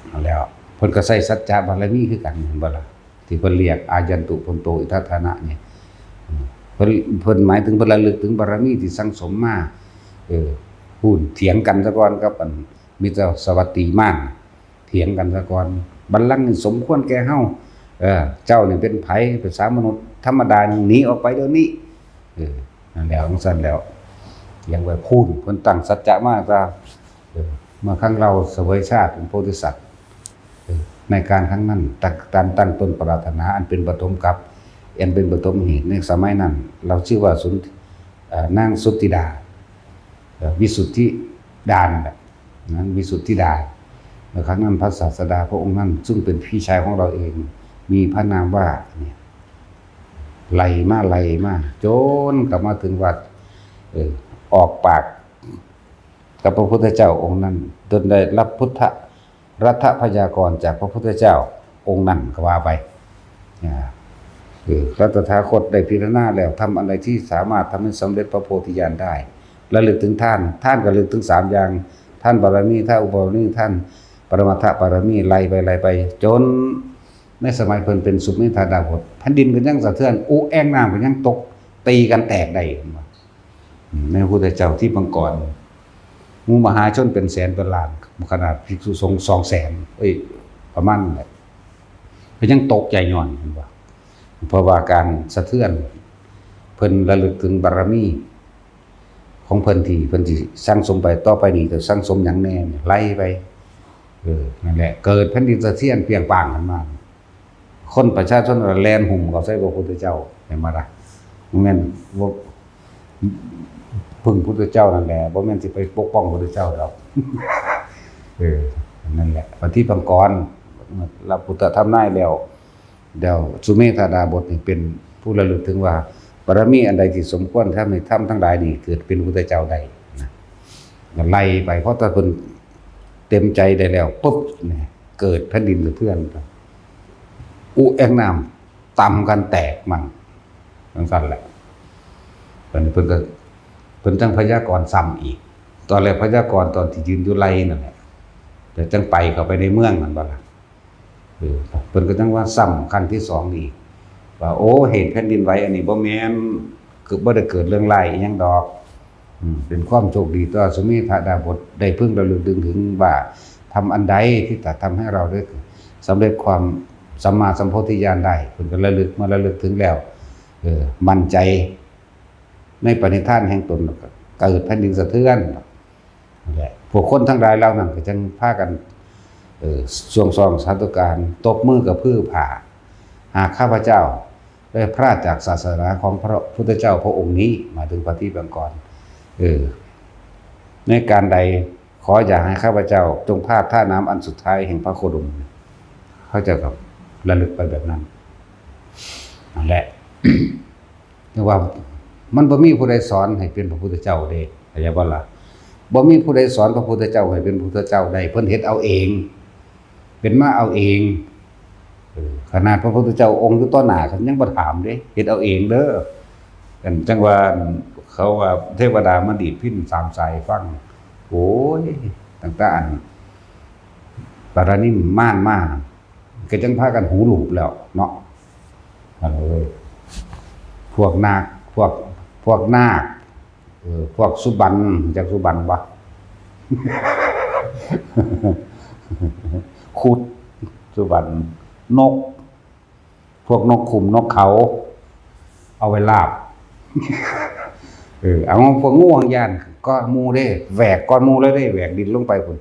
[SPEAKER 1] เอาแล้วเพิ่นก็ใส่สัจจะบารมีคือกันเห็นบ่ล่ะ ที่เพิ่นเรียกอายันตุพนโตอิทัฏฐานะเนี่ยเพิ่นหมายถึงเพิ่นระลึกถึงบารมีที่สั่งสมมาพูดเถียงกันซะก่อนกับมิตรสวัสดีมากเถียงกันซะก่อนบัลลังก์นี่สมควรแก่เฮาเจ้านี่เป็นไผเป็นสามนุษย์ธรรมดาหนีออกไปเดี๋ยวนี้นั่นแล้วจังซั่นแล้วยังไว้พูดเพิ่นตั้งสัจจะมาซะเมื่อครั้งเราเสวยชาติเป็นโพธิสัตว์ในการครั้งนั้นตั้งต้นปรารถนาอันเป็นปฐมกัปอันเป็นปฐมเหตุในสมัยนั้นเราชื่อว่านางสุทธิดาวิสุทธิดานั้นวิสุทธิดาในครั้งนั้นพระศาสดาพระองค์นั้นซึ่งเป็นพี่ชายของเราเองมีพระนามว่าเนี่ยไล่มาจนกลับมาถึงวัดออกปากกับพระพุทธเจ้าองค์นั้นจนได้รับพุทธรัฐพยากรจากพระพุทธเจ้าองค์นั้นก็ว่าไปพระตถาคตได้พิจารณาแล้วทำอะไรที่สามารถทำให้สำเร็จพระโพธิญาณได้ระลึกถึงท่านก็ระลึกถึง3อย่างท่านบารมีท่านอุปบารมีท่านปรมัตถบารมีไล่ไปจนในสมัยเพิ่นเป็นสุเมธาดาบทแผ่นดินก็ยังสะเทือนแอ่งน้ำก็ยังตกตีกันแตกได้ในพระพุทธเจ้าที่บังกรหมู่มหาชนเป็นแสนเป็นล้านขนาดภิกษุสงฆ์200,000ประมาณนั้นแหละก็ยังตกใจย่อนเพราะว่าการสะเทือนเพิ่นระลึกถึงบารมีของเพิ่นที่สร้างสมไปต่อไปนี่จะสร้างสมหยังแน่ไล่ไปนั่นแหละเกิดแผ่นดินสะเทือนเปรี้ยงป้างกันมาคนประชาชนแลนหุ่มเขาใส่พระพุทธเจ้าเห็นบ่ล่ะบ่แม่นว่าพึ่งพุทธเจ้านั่นแหละบ่แม่นสิไปปกป้องพุทธเจ้าดอกนั่นแหละปฏิบังกรรับพุทธธรรมนายแล้วเดี๋ยวสุเมธาดาบทนี่เป็นผู้ระลึกถึงว่าบารมีอันใดที่สมควรทำให้ทำทั้งหลายนี่เกิดเป็นพุทธเจ้าได้นะไล่ไปเพราะถ้าเพิ่นเต็มใจได้แล้วปุ๊บเนี่ยเกิดแผ่นดินสะเทือนแอ่งน้ำต่ำกันแตกมั่งจังซั่นแหละเพิ่นจังพยากรณ์ซ้ำอีกตอนแรกพยากรณ์ตอนที่ยืนอยู่ไลนั่นแหละแต่จังไปเข้าไปในเมืองนั่นบ่ล่ะเพิ่นก็จังว่าซ้ำขั้นที่2อีกว่าเหตุแผ่นดินไหวอันนี้บ่แม่นคือบ่ได้เกิดเรื่องร้ายอีหยังดอกเป็นความโชคดีต่อสุเมธาดาบทได้พึงระลึกถึงว่าทำอันใดที่จะทำให้เราได้สำเร็จความสัมมาสัมโพธิญาณได้เพิ่นก็ระลึกถึงแล้วมั่นใจในปณิธานแห่งตนเกิดแผ่นดินสะเทือนนั่นแหละพวกคนทั้งหลายเหล่านั้นก็จังพากันสวงซองสาธุการตบมือกับพื้นผ่าหากข้าพเจ้าได้พลาดจากศาสนาของพระพุทธเจ้าพระองค์นี้มาถึงปฏิบัติกรในการใดขออย่าให้ข้าพเจ้าจงพลาดท่าน้ำอันสุดท้ายแห่งพระโคดมเขาจะกับระลึกไปแบบนั้นนั่นแหละแต่ว่ามันบ่มีผู้ใดสอนให้เป็นพระพุทธเจ้าเด้เข้าใจบ่ล่ะบ่มีผู้ใดสอนพระพุทธเจ้าให้เป็นพระพุทธเจ้าได้เพิ่นเฮ็ดเอาเองเป็นมาเอาเองขนาดพระพุทธเจ้าองค์อยู่ต่อหน้าเขายังบ่ถามเด้เฮ็ดเอาเองเด้อกันจังว่าเขาว่าเทวดามาดีดพิณ3สายฟังโอ้ยต่างๆปารานิม่านมาก็จังพากันหูหลูบแล้วเนาะนั่นเลยพวกนาคพวกนาคพวกสุบันจากสุบันวะ ขุดสุบันนกพวกนกขุมนกเขาเอาไว้ลาบเอาพวกงูหางยานก็มูได้แหวกก้อนมูแล้วได้แหวกดินลงไปพุ่น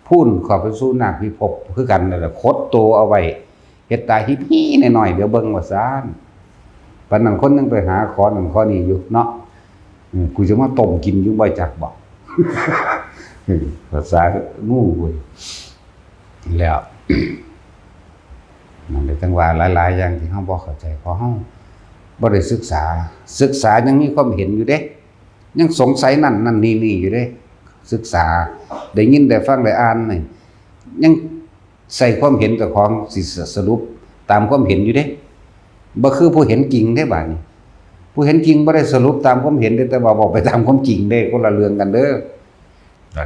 [SPEAKER 1] พุ่นขอไปสู้นาคพิภพคือกันนั่นแหละคดโตเอาไว้เฮ็ดตาฮิปี้หน่อยๆเดี๋ยวเบิ่งว่าซ่านปานนั้นคนนึงไปหาขอนั่นขอนี่อยู่เนาะกูจะมาต้มกินอยู่บ่จักบ่ภาษางูเว้ยแล้วนั่นเป็นจังหวะหลายๆอย่างที่เฮาบ่เข้าใจเพราะเฮาบ่ได้ศึกษายังมีความเห็นอยู่เด้ยังสงสัยนั่นนี่อยู่เด้ศึกษาได้ยินได้ฟังได้อ่านนี่ยังใส่ความเห็นกับของสิสรุปตามความเห็นอยู่เด้บ่คือผู้เห็นจริงเด้บาดนี้ผู้เห็นจริงบ่ได้สรุปตามความเห็นแต่ว่าบอกไปตามความจริงเด้คนละเรื่องกันเด้อ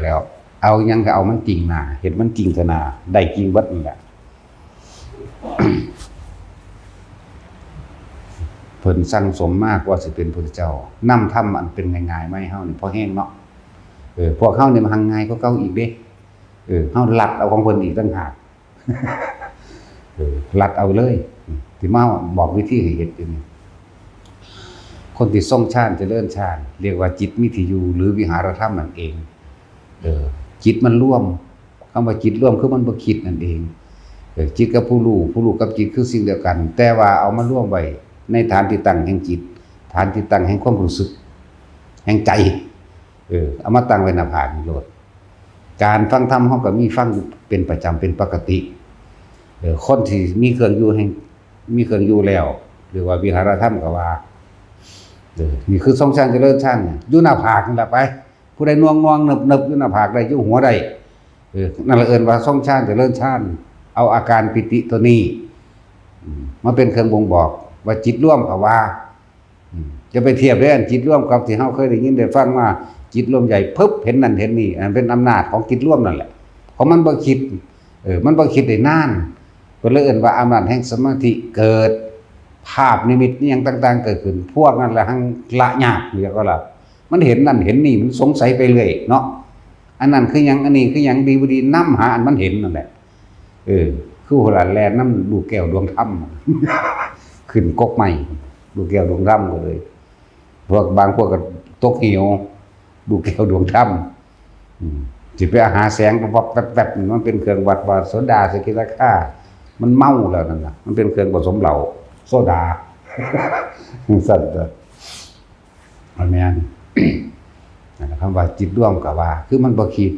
[SPEAKER 1] แล้วเอายังก็เอามันจริงน่ะเห็นมันจริงซะน่ะได้จริงเบิดนั่นแหละ พิ่นสั่งสมมากว่าสิเป็นพุทธเจ้านำธรรมอันเป็นง่ายๆมาให้เฮานี่พอแห้งเนาะพวกเฮานี่มันหังง่ายกว่าเก่าอีกเด้เฮาลัดเอาของเพิ่นอีกต่างหากลัดเอาเลยที่มาบอกวิธีให้เฮ็ดอยู่นี่คนที่ทรงฌานเจริญฌานเรียกว่าจิตมิถิยูหรือวิหารธรรมนั่นเองจิตมันร่วมคำว่าจิตร่วมคือมันบ่คิดนั่นเองจิตกับผู้รู้กับจิตคือสิ่งเดียวกัน แต่ว่าเอามาร่วมไว้ในฐานที่ตั้งแห่งจิตฐานที่ตั้งแห่งความรู้สึกแห่งใจเอามาตั้งไว้หน้าผากนี่โลดการฟังธรรมเฮาก็มีฟังเป็นประจำเป็นปกติคนที่มีเครื่องอยู่แล้วหรือว่าวิหารธรรมก็ว่านี่คือทรงฌานเจริญฌานอยู่หน้าผากนั่นแหละไปผู้ใดน่วงๆนึบๆอยู่หน้าผากได้อยู่หัวได้นั่นแหละเอิ้นว่าทรงฌานเจริญฌานเอาอาการปิติตัวนี้มาเป็นเครื่องบ่งบอกว่าจิตร่วมก็ว่าจะไปเทียบได้อันจิตร่วมกับที่เฮาเคยได้ยินได้ฟังมาจิตร่วมใหญ่ปึ๊บเห็นนั่นเห็นนี่อันเป็นอำนาจของจิตร่วมนั่นแหละเพราะมันบ่คิดมันบ่คิดได้นานก็เลยเอิ้นว่าอำนาจแห่งสมาธิเกิดภาพนิมิตนี่ยังต่างๆเกิดขึ้นพวกนั้นแหละหังละยากเรียกว่าล่ะมันเห็นนั่นเห็นนี่มันสงสัยไปเรื่อยเนาะอันนั้นคือหยังอันนี้คือหยังดีบ่ดีนำหาอันมันเห็นนั่นแหละคือหัวหลานแลนน้ำลูกแก้วดวงธรรมขึ้นกกใหม่ลูกแก้วดวงธรรมก็เลยพวกบางพวกก็ตกเหี่ยวลูกแก้วดวงธรรมสิไปหาแสงวับแวบๆมันเป็นเครื่องวัดว่าโซดาสกิลาค่ามันเมาแล้วนั่นน่ะมันเป็นเครื่องผสมเหล้าโซดาสั่นเด้ออันนี้นั่นคำว่าจิตร่วมก็ว่าคือมันบ่คิด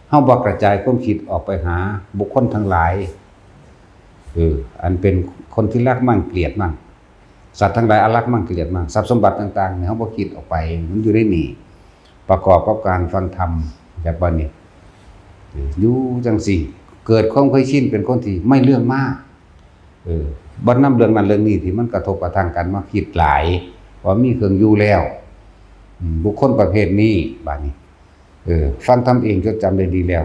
[SPEAKER 1] เฮาบ่กระจายความคิดออกไปหาบุคคลทั้งหลายอันเป็นคนที่รักมั่งเกลียดมั่งสัตว์ทั้งหลายอารักมั่งเกลียดมั่งทรัพย์สมบัติต่างๆเนี่ยเฮาบ่คิดออกไปมันอยู่ในนี่ประกอบกับการฟังธรรมแบบว่านี้อยู่จังซี่เกิดความเคยชินเป็นคนที่ไม่เรื่องมากบ่นำเรื่องนั้นเรื่องนี้ที่มันกระทบกระทั่งกันมาคิดหลายว่ามีเครื่องอยู่แล้วบุคคลประเภทนี้บัดนี้ฟังธรรมเองจดจำได้ดีแล้ว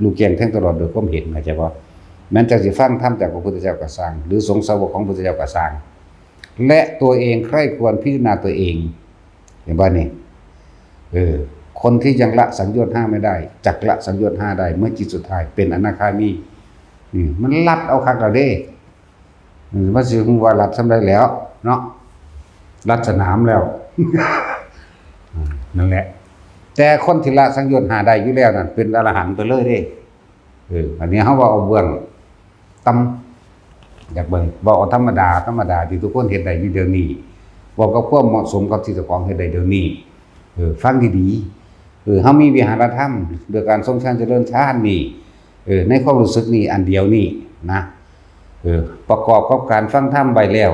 [SPEAKER 1] รู้แจ้งแทงตลอดโดยความเห็นเข้าใจบ่แม้จะสิฟังธรรมจากพระพุทธเจ้าก็สร้างหรือสงฆ์สาวกของพระพุทธเจ้าก็สร้างและตัวเองใคร่ควรพิจารณาตัวเองเห็นบ่นี่คนที่ยังละสังโยชน์5ไม่ได้จักละสังโยชน์5ได้เมื่อจิตสุดท้ายเป็นอนาคามีนี่มันลัดเอาคักแล้วเด้ว่าสิฮู้ว่าลัดซำได้แล้วเนาะลัดสนามแล้วนั่นแหละแต่คนที่ละสังโยชน์5ได้อยู่แล้วนั่นเป็นอรหันต์ไปเลยเด้อันนี้เฮาว่าเอาเบื้องต่ำอยากเบิ่งบ่เอาธรรมดาที่ทุกคนเฮ็ดได้อยู่เดี๋ยวนี้บ่กับความเหมาะสมกับที่เจ้าของเฮ็ดได้เดี๋ยวนี้ฟังดีๆเฮามีวิหารธรรมโดยการทรงฌานเจริญฌานนี่ในความรู้สึกนี่อันเดียวนี่นะประกอบกับการฟังธรรมไว้แล้ว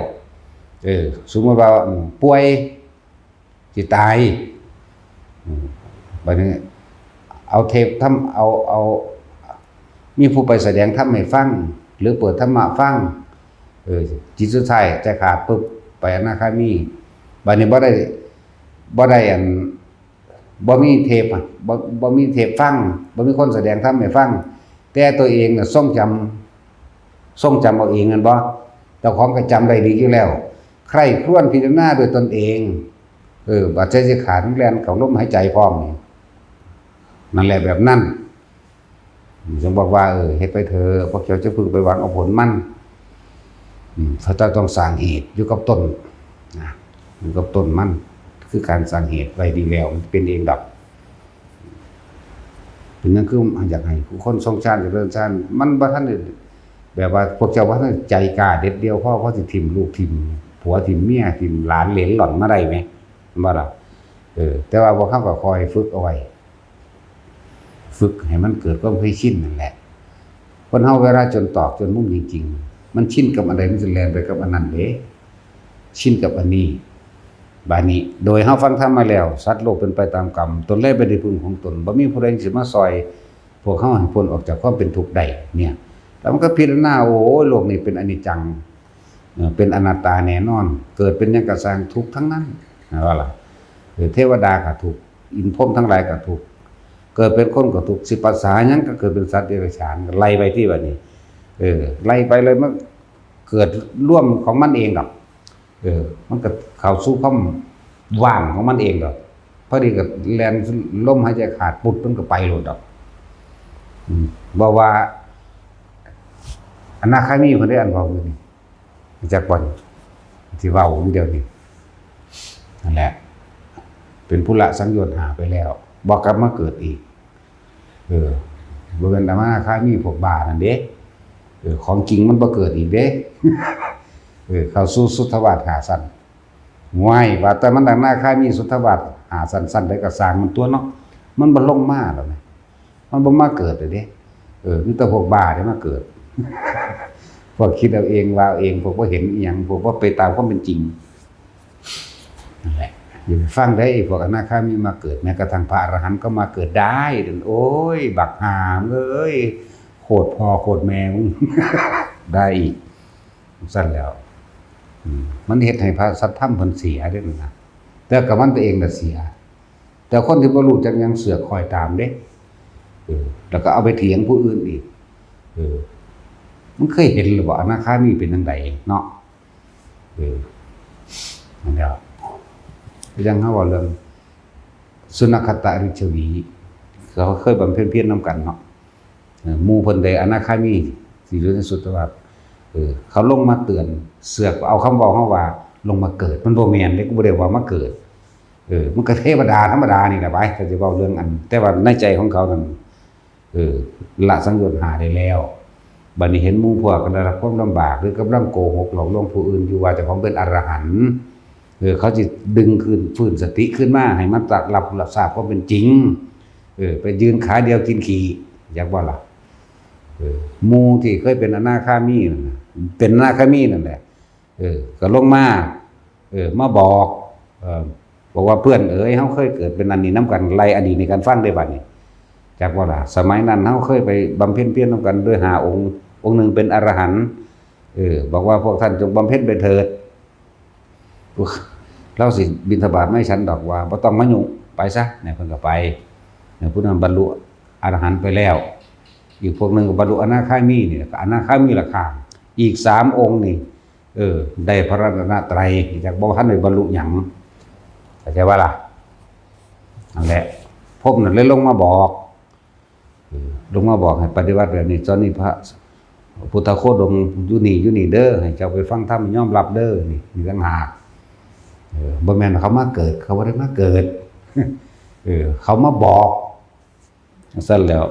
[SPEAKER 1] สมมุติว่าป่วยสิตายบัดนี้เอาเทปธรรมเอามีผู้ไปแสดงธรรมให้ฟังหรือเปิดธรรมะฟังจิตสุดท้ายใจขาดปุ๊บไปอนาคามีบัดนี้บ่ได้อันบ่มีเทปบ่มีเทปฟังบ่มีคนแสดงธรรมให้ฟังแต่ตัวเองน่ะทรงจำเอาเองนั่นบ่เจ้าของก็จำได้ดีอยู่แล้วใครครวญพิจารณาด้วยตนเองบาดใจสิขาดแล่นเข้าลมหายใจพร้อมนี่นั่นแหละแบบนั้นจึงบอกว่าเฮ็ดไปเถอะพวกเจ้าจะพึงไปหวังเอาผลมันเขาจะต้องสร้างเหตุอยู่กับต้นนะอยู่กับต้นมันคือการสร้างเหตุไว้ดีแล้วมันเป็นเองดอกเป็นนั่นคืออยากให้ผู้คนทรงฌานเจริญฌานมันบ่ทันได้แบบว่าพวกเจ้าว่าใจกล้าเด็ดเดียวพ่อสิทิ่มลูกทิ่มผัวทิ่มเมียทิ่มหลานเหลนหล่อนมาได้ไหมบ่ล่ะแต่ว่าพวกเขาก็คอยฝึกเอาไว้ฝึกให้มันเกิดความเคยชินนั่นแหละคนเฮาเวลาจนตอกจนมุ่งจริงๆมันชินกับอะไรมันจะแล่นไปกับอันนั้นเด้ชินกับอันนี้บาดนี้โดยเฮาฟังธรรมมาแล้วสัตว์โลกเป็นไปตามกรรมตนแลบ่ได้พึงของตนบ่มีผู้ใดสิมาซอยพวกเฮาให้พ้นออกจากความเป็นทุกข์ได้เนี่ยแล้วมันก็พิจารณาโอ้โลกนี้เป็นอนิจจังเป็นอนัตตาแน่นอนเกิดเป็นหยังก็สร้างทุกข์ทั้งนั้นว่าล่ะเทวดาก็ทุกข์อินทร์พรหมทั้งหลายก็ทุกข์เกิดเป็นคนก็ทุกข์สิปัสสาหยังก็เกิดเป็นสัตว์เดรัจฉานไล่ไปที่บัดนี้ไล่ไปเลยมันเกิดร่วมของมันเองดอก มันก็เข้าสู่ความว่างของมันเองดอกพอดีก็แล่นลมหายใจขาดปุดมันก็ไปโลดดอกบ่ว่าอนาคามีเพิ่นได้อันเว้าอยู่นี่จักบ่สิเว้าอยู่เดียวนี้นั่นแหละเป็นผู้ละสังโยชน์หาไปแล้วบ่กลับมาเกิดอีกบ่เป็นอนาคามีพวกบ้านั่นเด้ของจริงมันบ่เกิดอีกเด้เข้าสู่สุทธวาสหาสั้นง่ายว่าแต่มันอนาคามีสุทธวาสหาสั้นๆได้ก็สร้างมันตัวเนาะมันบ่ลงมาแล้วนะมันบ่มาเกิดเลยเด้มีแต่พวกบ้าได้มาเกิดพวกคิดเอาเองว่าเองพวกบ่เห็นอีหยังพวกบ่ไปตามความเป็นจริงนั่นแหละอย่าไปฟังได้พวกอนาคามีมาเกิดแม้กระทั่งพระอรหันต์ก็มาเกิดได้โอ้ยบักหามเอ้ยโคตรพ่อโคตรแม่มึงได้อีกสั้นแล้วมันเฮ็ดให้พระสัทธรรมเพิ่นเสียเด้อนะแต่กับมันตัวเองน่ะเสียแต่คนที่บ่รู้จักหยังเสือกคอยตามเด้แล้วก็เอาไปเถียงผู้อื่นอีกมันเคยเห็นหรือบ่อนาคามีเป็นจังไดเนาะนั่นแหละยังเฮาว่าเรื่องสุนัขคตริชวีเขาเคยบำเพ็ญเพียรนำกันเนาะหมู่เพิ่นได้อนาคามีสิอยู่ในสุทธวาสเขาลงมาเตือนเสือกเอาคำเว้าเฮาว่าลงมาเกิดมันบ่แม่นเด้กูบ่ได้ว่ามาเกิดมันก็เทวดาธรรมดานี่แหละไปก็สิเว้าเรื่องอันแต่ว่าในใจของเขานั่นละสังโยชน์หาได้แล้วบัดนี้เห็นหมู่พวกก็ได้รับความลำบากหรือกำลังโกหกหลอกลวงผู้อื่นอยู่ว่าเจ้าของเป็นอรหันต์เขาสิดึงคืนฟื้นสติขึ้นมาให้มันรับทราบความเป็นจริงไปยืนขาเดียวกินขี้อยากบ่ล่ะหมู่ที่เคยเป็นอนาคามีนั่นเป็นอนาคามีนั่นแหละก็ลงมามาบอกว่าเพื่อนเอ๋ยเฮาเคยเกิดเป็นอันนี้นำกันไล่อดีตในการฟังได้บัดนี้จากว่าล่ะสมัยนั้นเฮาเคยไปบำเพ็ญเพียรนำกันด้วย5องค์หนึ่งเป็นอรหันต์บอกว่าพวกท่านจงบำเพ็ญไปเถิดเราสิบิณฑบาตไม่ฉันดอกว่าบ่ต้องมายุ่งไปซะเนี่ยเพิ่นก็ไปผู้นั้นบรรลุอรหันต์ไปแล้วอีกพวกนึงก็บรรลุอนาคามีนี่อนาคามีละข้างอีก3องค์นี่ได้พระรัตนตรัยจากบ่ทันได้บรรลุหยังเข้าใจว่าล่ะนั่นแหละพบนั่นเลยลงมาบอกให้ปฏิบัติแบบนี้ตอนนี้พระพุทธโคดมอยู่นี่เด้อให้เจ้าไปฟังธรรมยอมรับเด้อนี่ต่างหากบ่แม่นเขามาเกิดเขาบ่ได้มาเกิดเขามาบอกซั่นแล้ว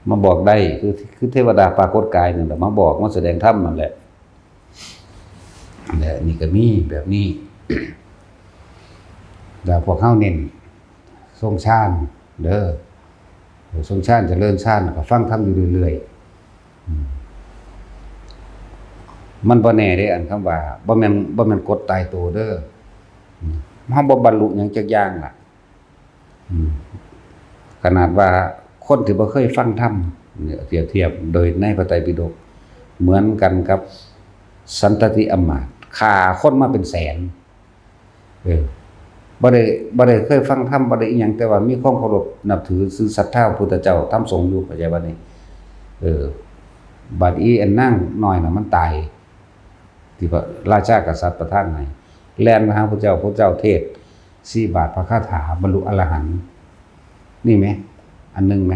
[SPEAKER 1] มาบอกได้คือเทวดาปรากฏกายนั่นแหละมาบอกมาแสดงธรรมนั่นแหละนี่ก็มีแบบนี้แต่พวกเฮาเน้นทรงฌานเด้อทรงฌานเจริญฌานก็ฟังธรรมอยู่เรื่อยๆมันบ่แน่เด้อันคำว่าบ่แม่นกฎตายตัวเด้อเฮาบ่บรรลุหยังจักอย่างล่ะขนาดว่าคนที่บ่เคยฟังธรรมเนี่ยเทียบโดยในพระไตรปิฎกเหมือนกันกับสันตติอมาตย์ฆ่าคนมาเป็นแสนบ่ได้เคยฟังธรรมบ่ได้อีหยังแต่ว่ามีความเคารพนับถือซื่อศรัทธาพระพุทธเจ้าธรรมสงฆ์อยู่เข้าใจบ่นี่บัดอีอันนั่งน้อยน่ะมันตายที่พระราชากษัตริย์ประทานให้แล่นมาหาพระเจ้าเทศ4 บาทพระคาถาบรรลุอรหันต์นี่แหมอันนึงแหม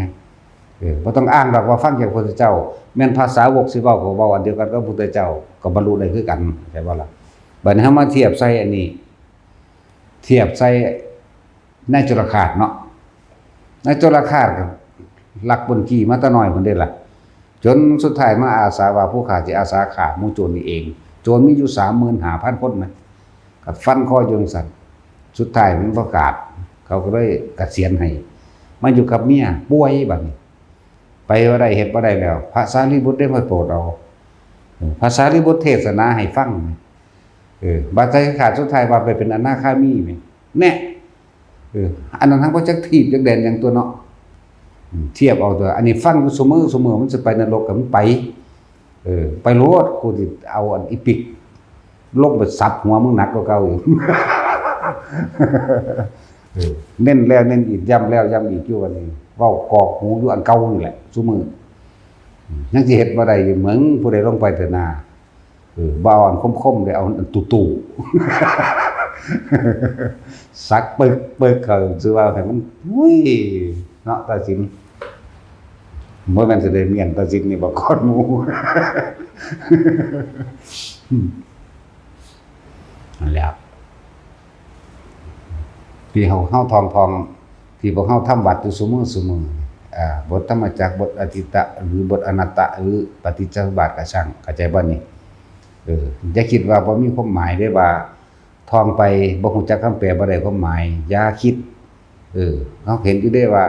[SPEAKER 1] บ่ต้องอ้างดอกว่าฟังจากพระพุทธเจ้าแม่นภาษาวกสิเว้าก็เว้าอันเดียวกันกับพระพุทธเจ้าก็บรรลุได้คือกันใช่บ่ล่ะบัดนี้เฮามาเทียบใส่อันนี้เทียบใส่นายจุลคาสเนาะนายจุลคาสก็ลักบนกี้มาแต่น้อยพุ่นเด้ล่ะจนสุดท้ายมาอาสาว่าผู้ฆ่าสิอาสาฆ่าหมู่โจรนี่เองโจรมีอยู่ 35,000 คนนะก็ฟันคออยู่ซั่นสุดท้ายมันประกาศเขาก็เลยเกษียณให้มาอยู่กับเมียป่วยบัดนี้ไปบ่ได้เฮ็ดบ่ได้แล้วพระสารีบุตรได้มาโปรดเอาพระสารีบุตรเทศนาให้ฟังบัดใจขาดสุดท้ายว่าไปเป็นอนาคามีแม่แน่อันนั้นทั้งบ่จักทีบจักแดนอย่างตัวเนาะเทียบเอาตัวอันนี้ฟังอยู่เสมอมันจะไปนรกก็มันไปไปโลดกูสิเอาอันอีปิกลงไปสับหัวมึงหนักกว่าเก่าอีกเน้นแล้วเน้นอีกย้ำแล้วย้ำอีกอยู่วันนี้เว้ากอกหูอยู่อันเก่านี่แหละซุมื้อยังสิเฮ็ดบ่ได้เหมือนผู้ใดลงไปเถอะนา บ่อ่อนคมๆเลยเอาตู่ๆสักปึกเขาชื่อว่าให้มันอุ้ยเนาะตาสินบ่แม่นสิได้เมียนตาสินนี่บ่คนหมู่นั่นแหละที่เฮาทองที่พวกเฮาทำวัดอยู่ซุมื้อบทธรรมจักรบทอทิตตะหรือบทอนัตตะหรือปฏิจจสมุปบาทก็ช่างเข้าใจบ่นี่อย่าคิดว่าบ่มีความหมายได้ว่าท่องไปบ่ฮู้จักคำแปลบ่ได้ความหมายอย่าคิดเฮาเห็นอยู่ได้ว่า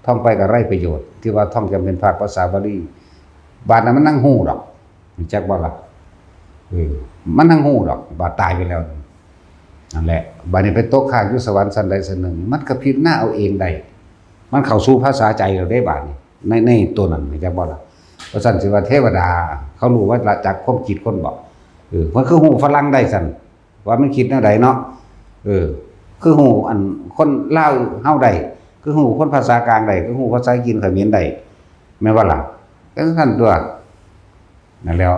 [SPEAKER 1] ท่องไปก็ไร้ประโยชน์ที่ว่าท่องจำเป็นภาคภาษาบาลีบาดนั้นมันนั่งฮู้ดอกรู้จักบ่ล่ะมันนั่งฮู้ดอกบาดตายไปแล้วนั่นแหละบาดนี้ไปตกค้างอยู่สวรรค์ชั้นใดชั้นหนึ่งมันก็พิจารณาเอาเองได้มันเข้าสู่ภาษาใจเราได้บาดนี้ในตัวนั้นรู้จักบ่ล่ะเพราะฉะนั้นสิว่าเทวดาเขารู้ว่าจากความคิดคนบอกมันคือหูฝรั่งได้สั่นว่ามันคิดแนวใดเนาะคือหูอันคนลาวเฮาได้คือหูคนภาษากลางได้คือหูภาษาจีนเขมรได้แม่นว่าล่ะก็ซั่นตัวนั่นแล้ว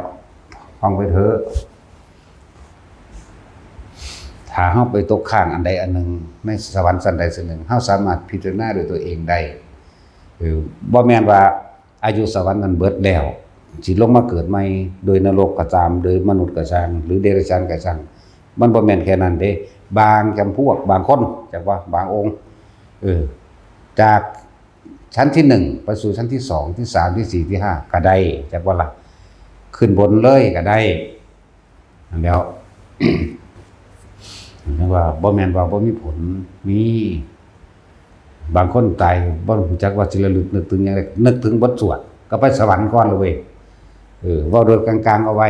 [SPEAKER 1] ฟังไปเถอะถ้าเฮาไปตกข้างอันใดอันหนึ่งในสวรรค์ชั้นใดชั้นหนึ่งเฮาสามารถพิจารณาด้วยตัวเองได้บ่แม่นว่าอายุสวรรค์นั้นเบิดแล้วสิลงมาเกิดใหม่โดยนรกก็ตามโดยมนุษย์ก็ช่างหรือเดรัจฉานก็ช่างมันบ่แม่นแค่นั้นเด้บางจำพวกบางคนจักว่าบางองค์จากชั้นที่1ไปสู่ชั้นที่2ที่3ที่4ที่5ก็ได้จักว่าล่ะขึ้นบนเลยก็ได้นั่นแล้ว นั่นว่าบ่แม่นว่าบ่มีผลมีบางคนตายบ่รู้จักว่าสิระลึกนึกถึงหยังนึกถึงบทสวดก็ไปสวรรค์ก่อนเลยเว้ยว่าโดยกลางๆเอาไว้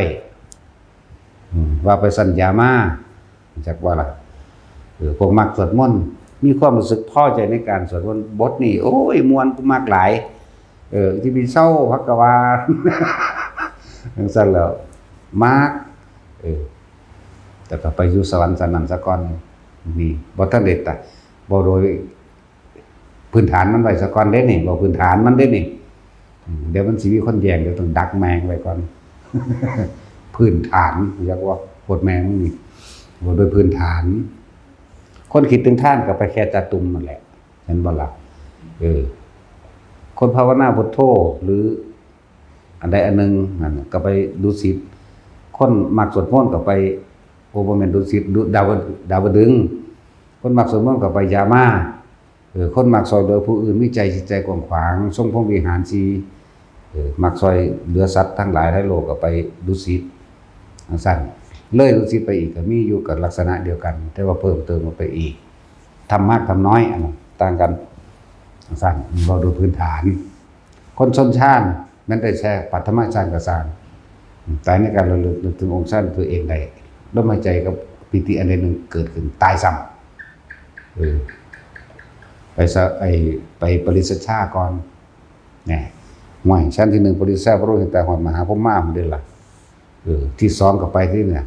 [SPEAKER 1] ว่าไปสัญญามาจักว่าล่ะพวกมักสวดมนต์มีความรู้สึกพอใจในการสวดมนต์บทนี้โอ้ยม่วนกูมักหลายที่มีเศร้าภักวาจังซั่นแล้วมักแต่ก็ไปอยู่สวรรค์ชั้นนั้นซะก่อนนี่บ่ทันได้ตะบ่โดยพื้นฐานมันไว้ซะก่อนเด้นี่บ่พื้นฐานมันเด้นี่เดี๋ยวมันสิมีคนแย่งเดี๋ยวต้องดักแมงไว้ก่อน พื้นฐานเรียกว่าโคตรแมงนี่บ่โดยพื้นฐานคนคิดถึงท่านก็ไปแค่ตาตุ่มนั่นแหละเห็นบ่ล่ะคนภาวนาพุทโธหรืออันใดอันหนึ่งนั่นก็ไปดุสิตคนมักสวดมนต์ก็ไปโอบ่แม่นดุสิตดาวดึงคนมักสวดมนต์ก็ไปยามาคนมักซอยเหลือผู้อื่นวิจัยจิตใจกว้างขวางทรงพรหมวิหารสีมักซอยเหลือสัตว์ทั้งหลายทั้งโลกก็ไปดุสิตสั่นเลยดุสิตไปอีกก็มีอยู่กับลักษณะเดียวกันแต่ว่าเพิ่มเติมลงไปอีกทำมากทำน้อยอันต่างกันสั่นเราดูพื้นฐานคนชนชาตินั้นได้แช่ปัทมฌานกสร้างแต่ในการระลึกนึกถึงองค์ท่านตัวเองได้ลมหายใจกับปิติอันใดหนึ่งเกิดขึ้นตายซ้ำไปปริสัชชาก่อนเนี่ยห่วยชั้นที่1ปริสัชชาพระโลหิตแต่หอดมหาพรหมาได้ล่ะที่2ก็ไปที่เนี่ย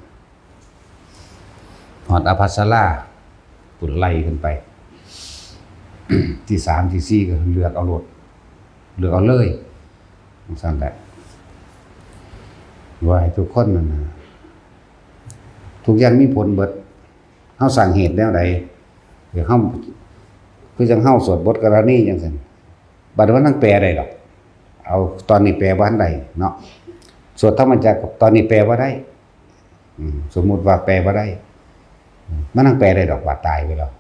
[SPEAKER 1] หอดอภัสราตุนไล่ขึ้นไป ที่3ที่4ก็เลือกเอาโลดเลือกเอาเลยสั่นแหละว่าให้ทุกคนนั่นนะทุกอย่างมีผลเบิดเฮาสร้างเหตุแนวใดเดี๋ยวเฮาคือจังเฮาสวดบทกรณีจังซั่นบัดว่านั่งแปลได้ดอกเอาตอนนี้แปลบ่ทันได้เนาะสวดธรรมจักรตอนนี้แปลบ่ได้สมมุติว่าแปลบ่ได้มันนั่งแปลได้ดอกว่าตายไปแล้ว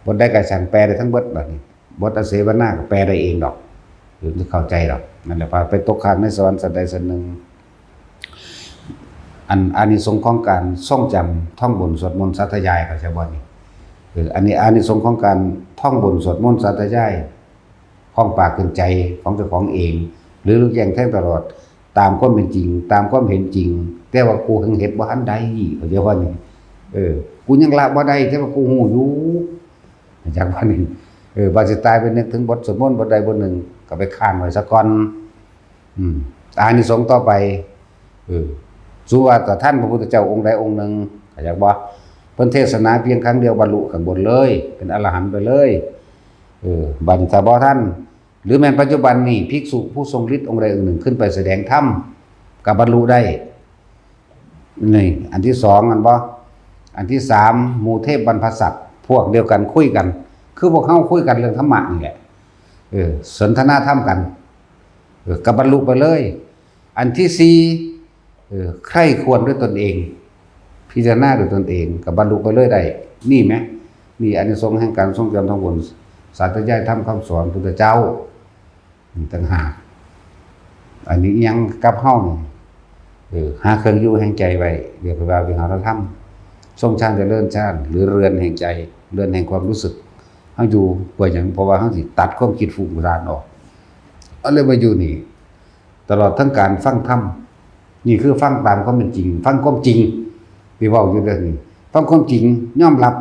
[SPEAKER 1] บทใดก็สั่งแปลได้ทั้งเบิดบัดนี้บทอเสวนาก็แปลได้เองดอกหรือเข้าใจดอกนั่นแหละพาไปตกค้างในสวรรค์สันใดสันหนึ่งอานิสงส์ของการท่องจำท่องบนสวดมนต์สาธยายเขาจะบ่นี่อันนี้อานิสงส์ของการท่องบนสวดมนต์สาธยายห้องปากขึ้นใจของเจ้าของเองหรือรู้แจ้งแท้งตลอดตามความเป็นจริงตามความเห็นจริงแต่ว่ากูยังเฮ็ดบ่ทันได้เขาจะว่านี่กูยังละบ่ได้แต่ว่ากูฮู้อยู่จังว่านี่ว่าสิตายไปนึกถึงบทสวดมนต์บทใดบทหนึ่งก็ไปค้างไว้ซะก่อนอานิสงส์ต่อไปสู้ว่าแต่ท่านพระพุทธเจ้าองค์ใดองค์หนึ่งเข้าใจบ่เพิ่นเทศนาเพียงครั้งเดียวบรรลุข้างบนเลยเป็นอรหันต์ไปเลยบัดนี้ถ้าบ่ท่านหรือแม้ปัจจุบันนี้ภิกษุผู้ทรงฤทธิ์องค์ใดองค์หนึ่งขึ้นไปแสดงธรรมก็บรรลุได้ นี่อันที่สองอันบ่อันที่สามหมู่เทพบรรพสัตว์พวกเดียวกันคุยกันคือพวกเขาคุยกันเรื่องธรรมะนี่แหละสนทนาธรรมกันกับบรรลุไปเลยอันที่สี่ใคร่ควรด้วยตนเองพิจารณาด้วยตนเองกับบรรลุไปเลยได้นี่ไหมมีอานิสงส์แห่งการทรงจำทั้งบนสาธยายธรรมคำสอนพุทธเจ้าต่างหากอันนี้ยังกับเฮ้านี่หาเครื่องอยู่แห่งใจไว้เรียกว่าวิหารธรรมทรงชาติเลื่อนชาติหรือเรือนแห่งใจเรือนแห่งความรู้สึกเฮาอยู่เพื่อหยังเพราะว่าเฮาสิตัดความคิดฟุ้งซ่านออกเอาเลยมาอยู่นี่ตลอดทั้งการฟังธรรมนี่คือฟังตามความเป็นจริงฟังความจริงที่เว้าอยู่เรื่องนี้ฟังความจริงยอมรับ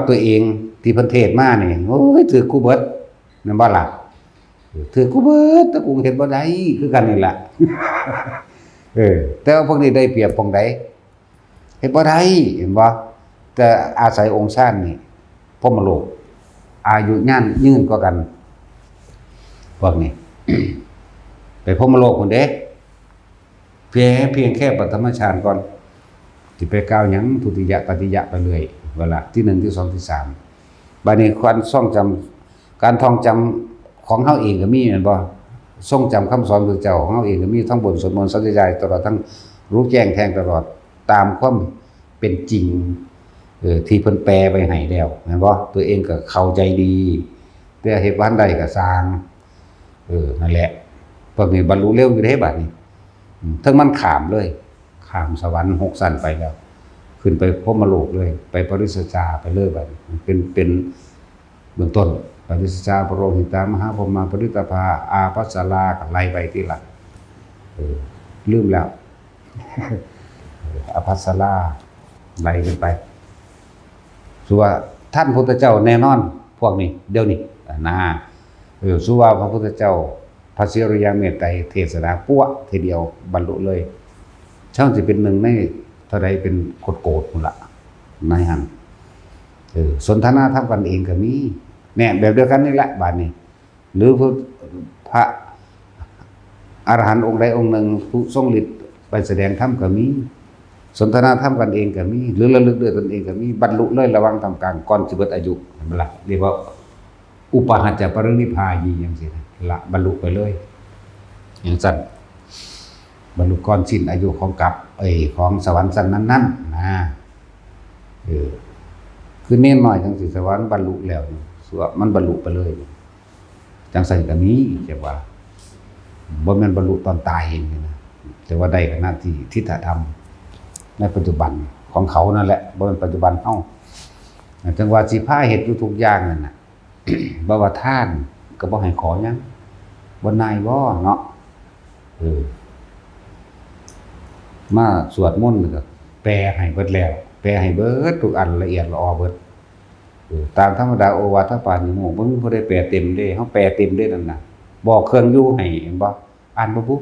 [SPEAKER 1] ตัวเองที่เพิ่นเทศมานี่โอ้ยถือกูเบิดนั่นบ่ล่ะถือกูเบิดแต่กูเห็นบ่ได้คือกันนี่ล่ะแต่ว่าพวกนี้ได้เปรียบปองใดเห็นบ่ได้เห็นบ่แต่อาศัยองค์ชาตินี่พรหมโลกอายุยืนกว่ากันพวกนี้ ไปพรหมโลกพุ่นเด้เพียงแค่ปฐมฌานก่อนสิไปกล่าวหยังทุติยะตติยะไปเรื่อยเวลาที่1ที่2ที่3บัดนี้การท่องจำของเฮาเองก็มีแม่นบ่ทรงจำคำสอนพระเจ้าของเฮาเองก็มีทั้งบทสวดมนต์สัจจายตลอดทั้งรู้แจ้งแทงตลอดตามความเป็นจริงที่เพิ่นแปลไว้ให้แล้วแม่นบ่ตัวเองก็เข้าใจดีแต่เฮ็ดบ่ทันได้ก็สร้างนั่นแหละพวกนี้บรรลุเร็วอยู่เด้บัดนี้ทั้งมันข้ามเลยข้ามสวรรค์6ชั้นไปแล้วขึ้นไปพรหมโลกเลยไปปริสจาไปเลยบัดเป็นเบื้องต้นปริสจาปโรหิตามหาพรหมาปริตภาอาภัสสราก็ไล่ไปที่หลังลืมแล้วอภัสสราไล่ขึ้นไปสุว่าท่านพุทธเจ้าแน่นอนพวกนี้เดี๋ยวนี้นะสุว่าพระพุทธเจ้าพระศิริยะเมตไตรเทศนาปั้วทีเดียวบรรลุเลยช่างสิเป็นหนึ่งในเท่าใดเป็นโกรธพุ่นละนายหันสนทนาธรรมกันเองก็มีเนี่ยแบบเดียวกันนี่แหละบาดนี้หรือพระอรหันต์องค์ใดองค์หนึ่งผู้ทรงฤทธิ์ไปแสดงธรรมก็มีสนทนาธรรมกันเองก็มีหรือระลึกด้วยตนเองก็มีบรรลุเลยระวังทำกลางก่อนสิเบิดอายุเห็นบ่ล่ะเรียกว่าอุปหัจจะปรินิพพายีจังซี่ละบรรลุไปเลยอย่างสั้นบรรลุก่อนสิ้นอายุของกลับของสวรรค์ชั้นนั้นนะคือเน้นหน่อยจังสิสวรรค์บรรลุแล้วส่วนมันบรรลุไปเลยจังซั่นก็มีจังว่าบ่แม่นบรรลุตอนตายเองนะแต่ว่าได้กับหน้าที่ทิฏฐธรรมในปัจจุบันของเขานั่นแหละบ่เป็นปัจจุบันเฮาจังว่าสิพาเฮ็ดอยู่ทุกอย่างนั่นน่ะ บ่ว่าทานก็บ่ให้ขอหยังบ่นายบ่เนาะมาสวดมนต์ก็แปลให้เบิดแล้วแปลให้เบิดทุกอันละเอียดละออเบิดตามธรรมดาโอวาทปานิโมกข์บ่มีผู้ใดแปลเต็มเด้เฮาแปลเต็มเด้นั่นน่ะบอกเครื่องอยู่ให้เห็นบ่อ่านบ่ปุ๊บ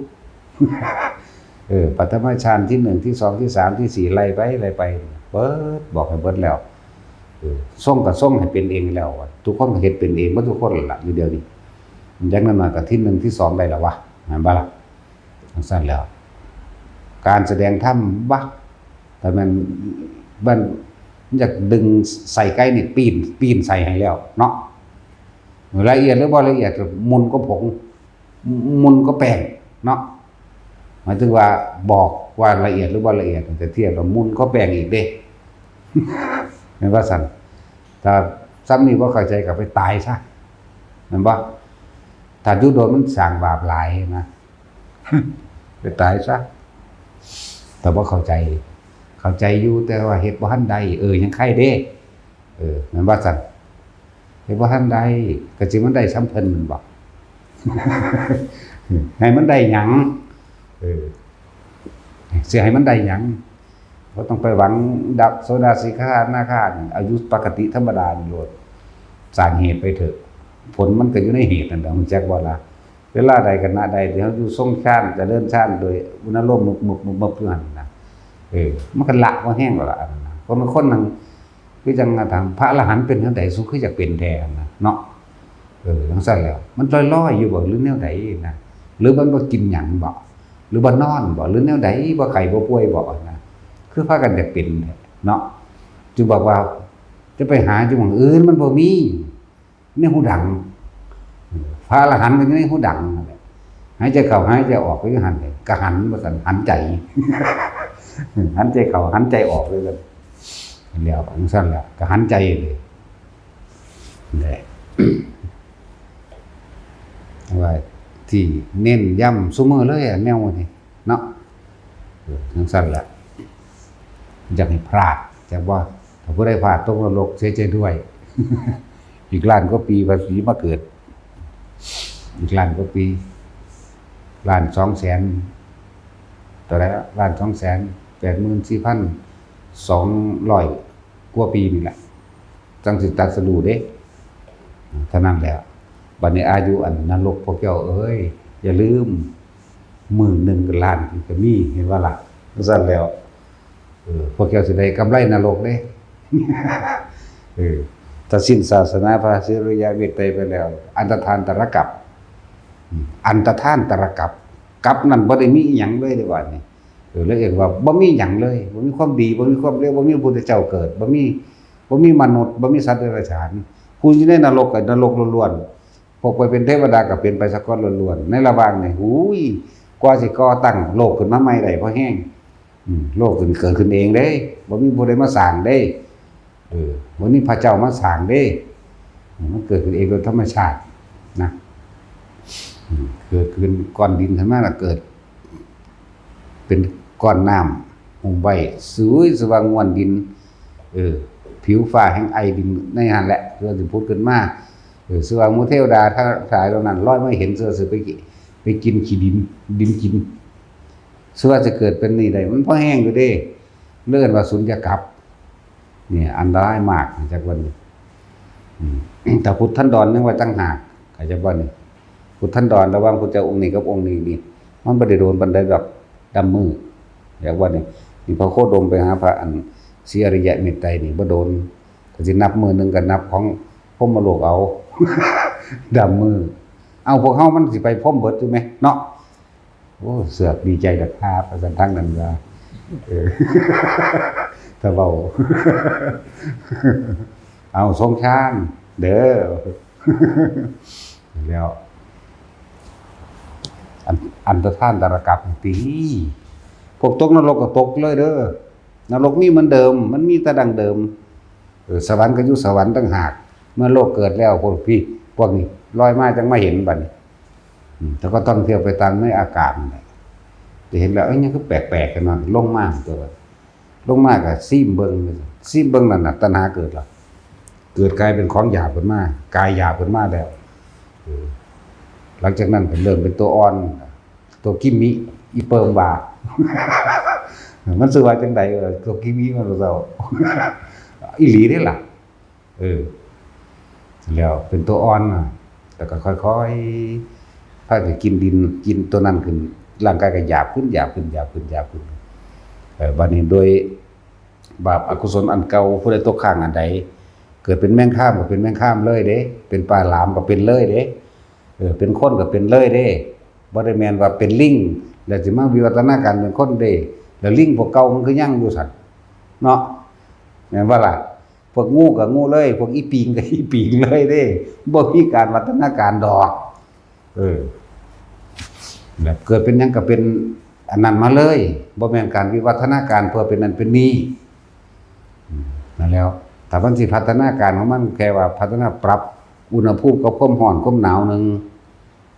[SPEAKER 1] ปฐมฌานที่1ที่2ที่3ที่4ไล่ไปเบิดบอกให้เบิดแล้วส่งก็ส่งให้เป็นเองแล้วทุกคนก็เฮ็ดเป็นเองบ่ทุกคนล่ะอยู่เดียวนี้อย่างนั้นมาก็ที่1ที่2ได้แล้ววะเห็นบ่ล่ะจังซั่นแล้วการแสดงธรรมวะแต่มันอยากดึงใส่ใกล้นี่ปีนใส่ให้แล้วเนาะละเอียดหรือบ่ละเอียดมุนก็ผงมุนก็แป้งเนาะหมายถึงว่าบอกว่าละเอียดหรือบ่ละเอียดแต่เทียบกับมุนก็แป้งอีกเด้แม่นว่าซั่นถ้าซ้ำนี่บ่เข้าใจก็ไปตายซะแม่นบ่ถ้าอยู่โดนมันสร้างบาปหลายนะ ไปตายซะแต่บ่เข้าใจอยู่แต่ว่าเฮ็ดบ่ทันได้ยังไข้เด้แม่นว่าซั่นเฮ็ดบ่ทันได้ก็สิมันได้ซ้ำเพิ่นแม่นบ่ ให้มันได้หยังสิให้มันได้หยังบ่ต้องไปหวังดับโสดาสิกขาอนาคาอายุปกติธรรมดานี่โลดสร้างเหตุไปเถอะผลมันก็อยู่ในเหตุนั่นแหละมันแจ็คบ่ล่ะเวลาใดกันณะใดเดี๋ยวอยู่ทรงฌานจะเดินฌานโดยอุณหภูมิมึบอยู่หั่นนะมันก็ละบ่แห้งแล้วล่ะคนนึงคือจังถามพระอรหันต์เป็นจังได๋สุคืออยากเป็นแท้นะเนาะจังซั่นแล้วมันลอยๆอยู่บ่หรือแนวใดนะหรือมันบ่กินหยังบ่ หรือบ่นอนบ่หรือแนวใดบ่ไข้บ่ป่วยบ่นะคือพากันอยากเป็นเนาะจึงบอกว่าจะไปหาอยู่หม้องอื่นมันบ่มีในหูดังพระอรหันต์ก็อยู่ในหูดังนั่นแหละหายใจเข้าหายใจออกก็อยู่หั่นเลยก็หันว่าซั่นหันใจ หันใจเข้าหันใจออกเลยกันแล้วจังซั่นแหละก็หันใจเลยนี่ ว่าที่เน้นย้ำซุมื้อเลยแนวนี้เนาะจังซั่นแหละอยากให้พลาดแต่ว่าถ้าผู้ใดพลาดตกนรกเสียใจด้วย อีกล้านกว่าปีภาษีมาเกิดอีกล้านกว่าปีล้าน200,000ต่อแล้วล้าน284,200กว่าปีนี่แหละจังสิตัดสรู้เด้เท่านั้นแหละบัดนี้อายุอันนรกพวกเจ้าเอ้ยอย่าลืม10,000ก็ล้านก็มีเห็นว่าล่ะซั่นแล้วพวกเจ้าสิได้กำไรนรกเด้ ถ้าสิ้นศาสนาพระศิริยะเวทไตรไปแล้วอันตทานตรกัปอันตทานตรกัปกับนั้นบ่ได้มีอีหยังเลยเด้ว่านี่เลยเรียกว่าบ่มีหยังเลยบ่มีความดีบ่มีความเลวบ่มีพระพุทธเจ้าเกิดบ่มีมนุษย์บ่มีสัตว์เดรัจฉานผู้อยู่ในนรกก็นรกล้วนๆพวกไปเป็นเทวดาก็เป็นไปสักก้อนล้วนๆในระหว่างนี่หูยกว่าสิก่อตั้งโลกขึ้นมาใหม่ได้เพราะแห้งโลกเกิดขึ้นเองเด้บ่มีผู้ใดมาสร้างเด้วันนี้พระเจ้ามาสร้างเด้มันเกิดขึ้นเองโดยธรรมชาตินะเกิดขึ้นก้อนดินขึ้นมาแล้วเกิดเป็นก้อนน้ำหุ่มใบสวยสว่างงวนดินผิวฟ้าแห่งไอดินในหันแหละเพื่อสิพูดขึ้นมาสว่างมุเทวดาถ้าสายเหล่านั้นลอยมาเห็นเสือไปกินขี้ดินกินเสือจะเกิดเป็นนี่ได้มันพอแห้งอยู่เด้เลื่อนว่าสุญญากาศเนี่ยอันตรายมากจากวันนี้แต่พุทธันดรยังว่าตั้งหากอาจจะว่านี่พุทธันดรระหว่างพุทธเจ้าองค์นี้กับองค์นี้นี่มันบ่ได้โดนบันไดดอกดำมืออย่างว่านี่พระโคดมไปหาพระอันศรีอริยะเมตไตรนี่บ่โดนก็สินับมือนึงก็นับของพรหมโลกเอา ดำมือเอาพวกเฮามันสิไปพรหมเบิดอยู่มั้ยเนาะโอ้เสือกดีใจกับภาพประสันทั้งนั้นว่าถ้าเว้าเอาสงชานเด้อแล้วอันตทานตรกัปตีพวกตกนรกก็ตกเลยเด้อนรกมีเหมือนเดิมมันมีแต่ดังเดิมสวรรค์ก็อยู่สวรรค์ต่างหากเมื่อโลกเกิดแล้วพวกนี้ลอยมาจังมาเห็นบัดนี้แต่ก็ต้องเที่ยวไปตามในอากาศจะเห็นแล้วยังคือแปลกๆกันว่าลงมาตัวลงมาก็ซีมเบิ่งนั่นน่ะตัณหาเกิดแล้วเกิดกลายเป็นของหยาบขึ้นมากายหยาบขึ้นมาแล้วหลังจากนั้นก็เริ่มเป็นตัวอ่อนตัวกิมิอีเปิมบา มันสื่อว่าจังใดตัวกิมิมันเรา อีหลีนี่ล่ะแล้วเป็นตัวอ่อนแต่ก็ค่อยๆถ้าจะกินดินกินตัวนั้นขึ้นร่างกายก็หยาบขึ้นบัดนี้โดยบาปอกุศลอันเก่าผู้ใดตกข้างอันใดเกิดเป็นแมงข้ามก็เป็นแมงข้ามเลยเด้เป็นปลาหลามก็เป็นเลยเด้เป็นคนก็เป็นเลยเด้บ่ได้แม่นว่าเป็นลิงแล้วสิมาวิวัฒนาการเป็นคนเด้แล้วลิงพวกเก่ามันคือยังอยู่ซั่นเนาะแม่นว่าล่ะพวกงูก็งูเลยพวกอีปิงก็อีปิงเลยเด้บ่มีการวัฒนาการดอกแบบเกิดเป็นหยังก็เป็นอันนั้นมาเลยบ่แม่นการวิวัฒนาการเพื่อเป็นนั้นเป็นนี้นั่นแล้วถ้ามันสิพัฒนาการของมันแค่ว่าพัฒนาปรับอุณหภูมิกับความร้อนความหนาวนึง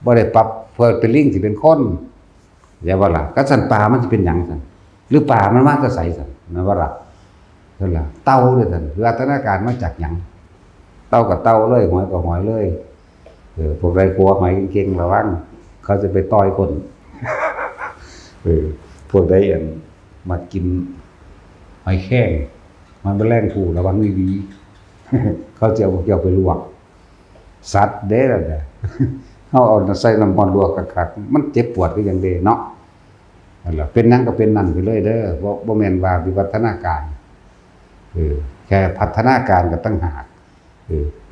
[SPEAKER 1] บ่ได้ปรับเพื่อเป็นลิงสิเป็นคนอย่าว่าล่ะก็สันปลามันสิเป็นหยังซั่นหรือปลามันมาจะใสซั่นนั่นว่าล่ะนั่นล่ะเต่าเด้อซั่นวิวัฒนาการมาจากหยังเต่ากับเต่าเลยหอยกับหอยเลยพวกไรกลัวหอยเก่งๆระวังเขาจะไปต่อยคนพวกใดมากินหอยแข้งมันเป็นแรงผูระวังดีๆเขาจะเอาพวกเจ้าไปลวกสัตว์เด้อน่ะเฮาเอาใส่น้ำมันลวกคักๆมันเจ็บปวดก็อย่างเด้เนาะนั่นล่ะเป็นนั้นก็เป็นนั่นไปเลยเด้อบ่แม่นว่าวิวัฒนาการแค่พัฒนาการก็ตั้งหาก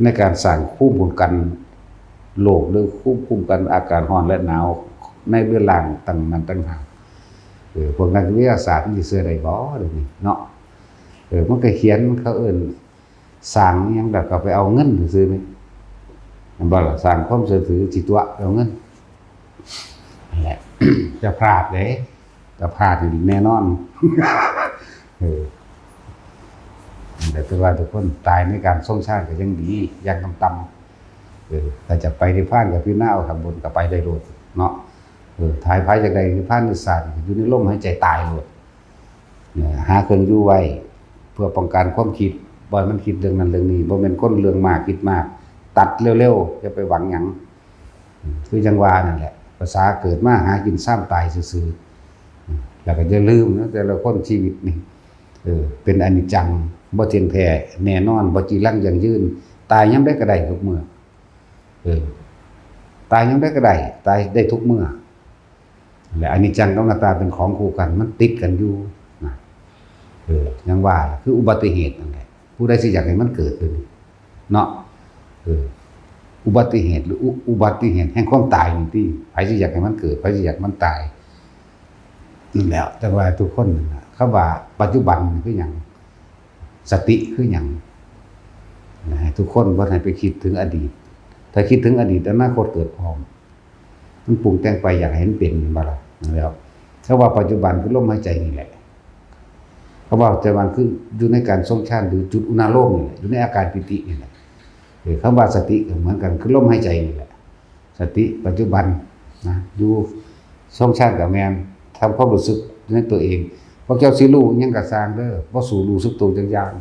[SPEAKER 1] ในการสร้างภูมิคุ้มกันโลกหรือภูมิคุ้มกันอาการร้อนและหนาวในเรือนร่างต่างนั้นต่างหาก พวกนักวิทยาศาสตร์มันสิเชื่อได้บ่เดี๋ยวนี้เนาะมันก็เขียนเขาเอิ้นสร้างอิหยังแบบก็ไปเอาเงินซื่อๆนี่มันบ่ล่ะสร้างความเชื่อถือจิตตัวเอาเงินนั่นแหละ จะพลาดเด้จะพลาดอีกแน่นอน แต่ว่าทุกคนตายในการทรงชาติก็ยังดียังต่ำแต่จะไปที่พานกับพี่หน้าเอาข้างบนก็ไปได้โลดเนาะท้ายพายจากใดที่พานนิสานอยู่ในลมหายใจตายโลดหาเครื่องอยู่ไว้เพื่อป้องกันความคิดบ่ให้มันคิดเรื่องนั้นเรื่องนี้บ่แม่นคนเรื่องมากคิดมาก ตัดเร็วๆอย่าไปหวังหยังคือจังว่านั่นแหละภาษาเกิดมาหากินซ้ำตายซื่อๆแล้วก็อย่าลืมนะแต่ละคนชีวิตนี่เป็นอนิจจังบ่เที่ยงแท้แน่นอนบ่จีรังยั่งยืนตายยามใดก็ได้ทุกเมื่อตายยามใดก็ได้ตายได้ทุกเมื่อและอนิจจังกับอนัตตาเป็นของคู่กันมันติดกันอยู่นะยังว่าคืออุบัติเหตุนั่นแหละผู้ใดสิอยากให้มันเกิดขึ้นเนาะอุบัติเหตุหรืออุบัติเหตุแห่งความตายนี่ที่ไผสิอยากให้มันเกิดไผสิอยากมันตายนั่นแหละแต่ว่าทุกคนเขาว่าปัจจุบันคือหยังสติคือหยังทุกคนบ่ให้ไปคิดถึงอดีตถ้าคิดถึงอดีตอนาคตเกิดพร้อมมันปรุงแต่งไปอยากให้มันเป็นบ่ล่ะแล้วเขาว่าปัจจุบันคือลมหายใจนี่แหละเขาว่าปัจจุบันคืออยู่ในการทรงฌานหรือจุดอุณาโลมนี่แหละอยู่ในอาการปิตินี่แหละคำว่าสติก็เหมือนกันคือลมหายใจนี่แหละสติปัจจุบันนะอยู่ทรงฌานกับแม่นทำความรู้สึกในตัวเองพวกเจ้าสิรู้อิหยังก็สร้างเด้อบ่สู่รู้สึกตัวจังอย่าง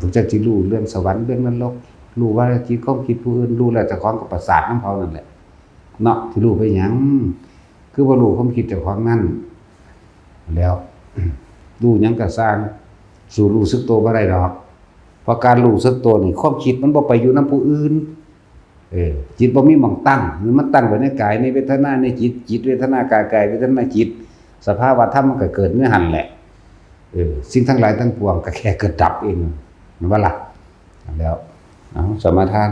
[SPEAKER 1] พวกเจ้าสิรู้เรื่องสวรรค์เรื่องนรกรู้ว่าจิตความคิดผู้อื่นรู้แล้วเจ้าของก็ประสาทนำเขานั่นแหละเนาะสิรู้ไปหยังคือบ่รู้ความคิดเจ้าของนั่นแล้วรู้หยังก็สร้างสู่รู้สึกตัวบ่ได้ดอกเพราะการรู้สึกตัวนี่ความคิดมันบ่ไปอยู่นำผู้อื่นจิตบ่มีหม่องตั้งมันตั้งไว้ในกายในเวทนาในจิตจิตเวทนากายกายเวทนาจิตสภาวะธรรมมันก็เกิดเมื่อหันแหละสิ่งทั้งหลายทั้งปวงก็แค่เกิดดับเองนั่นว่าล่ะแล้วสมาทาน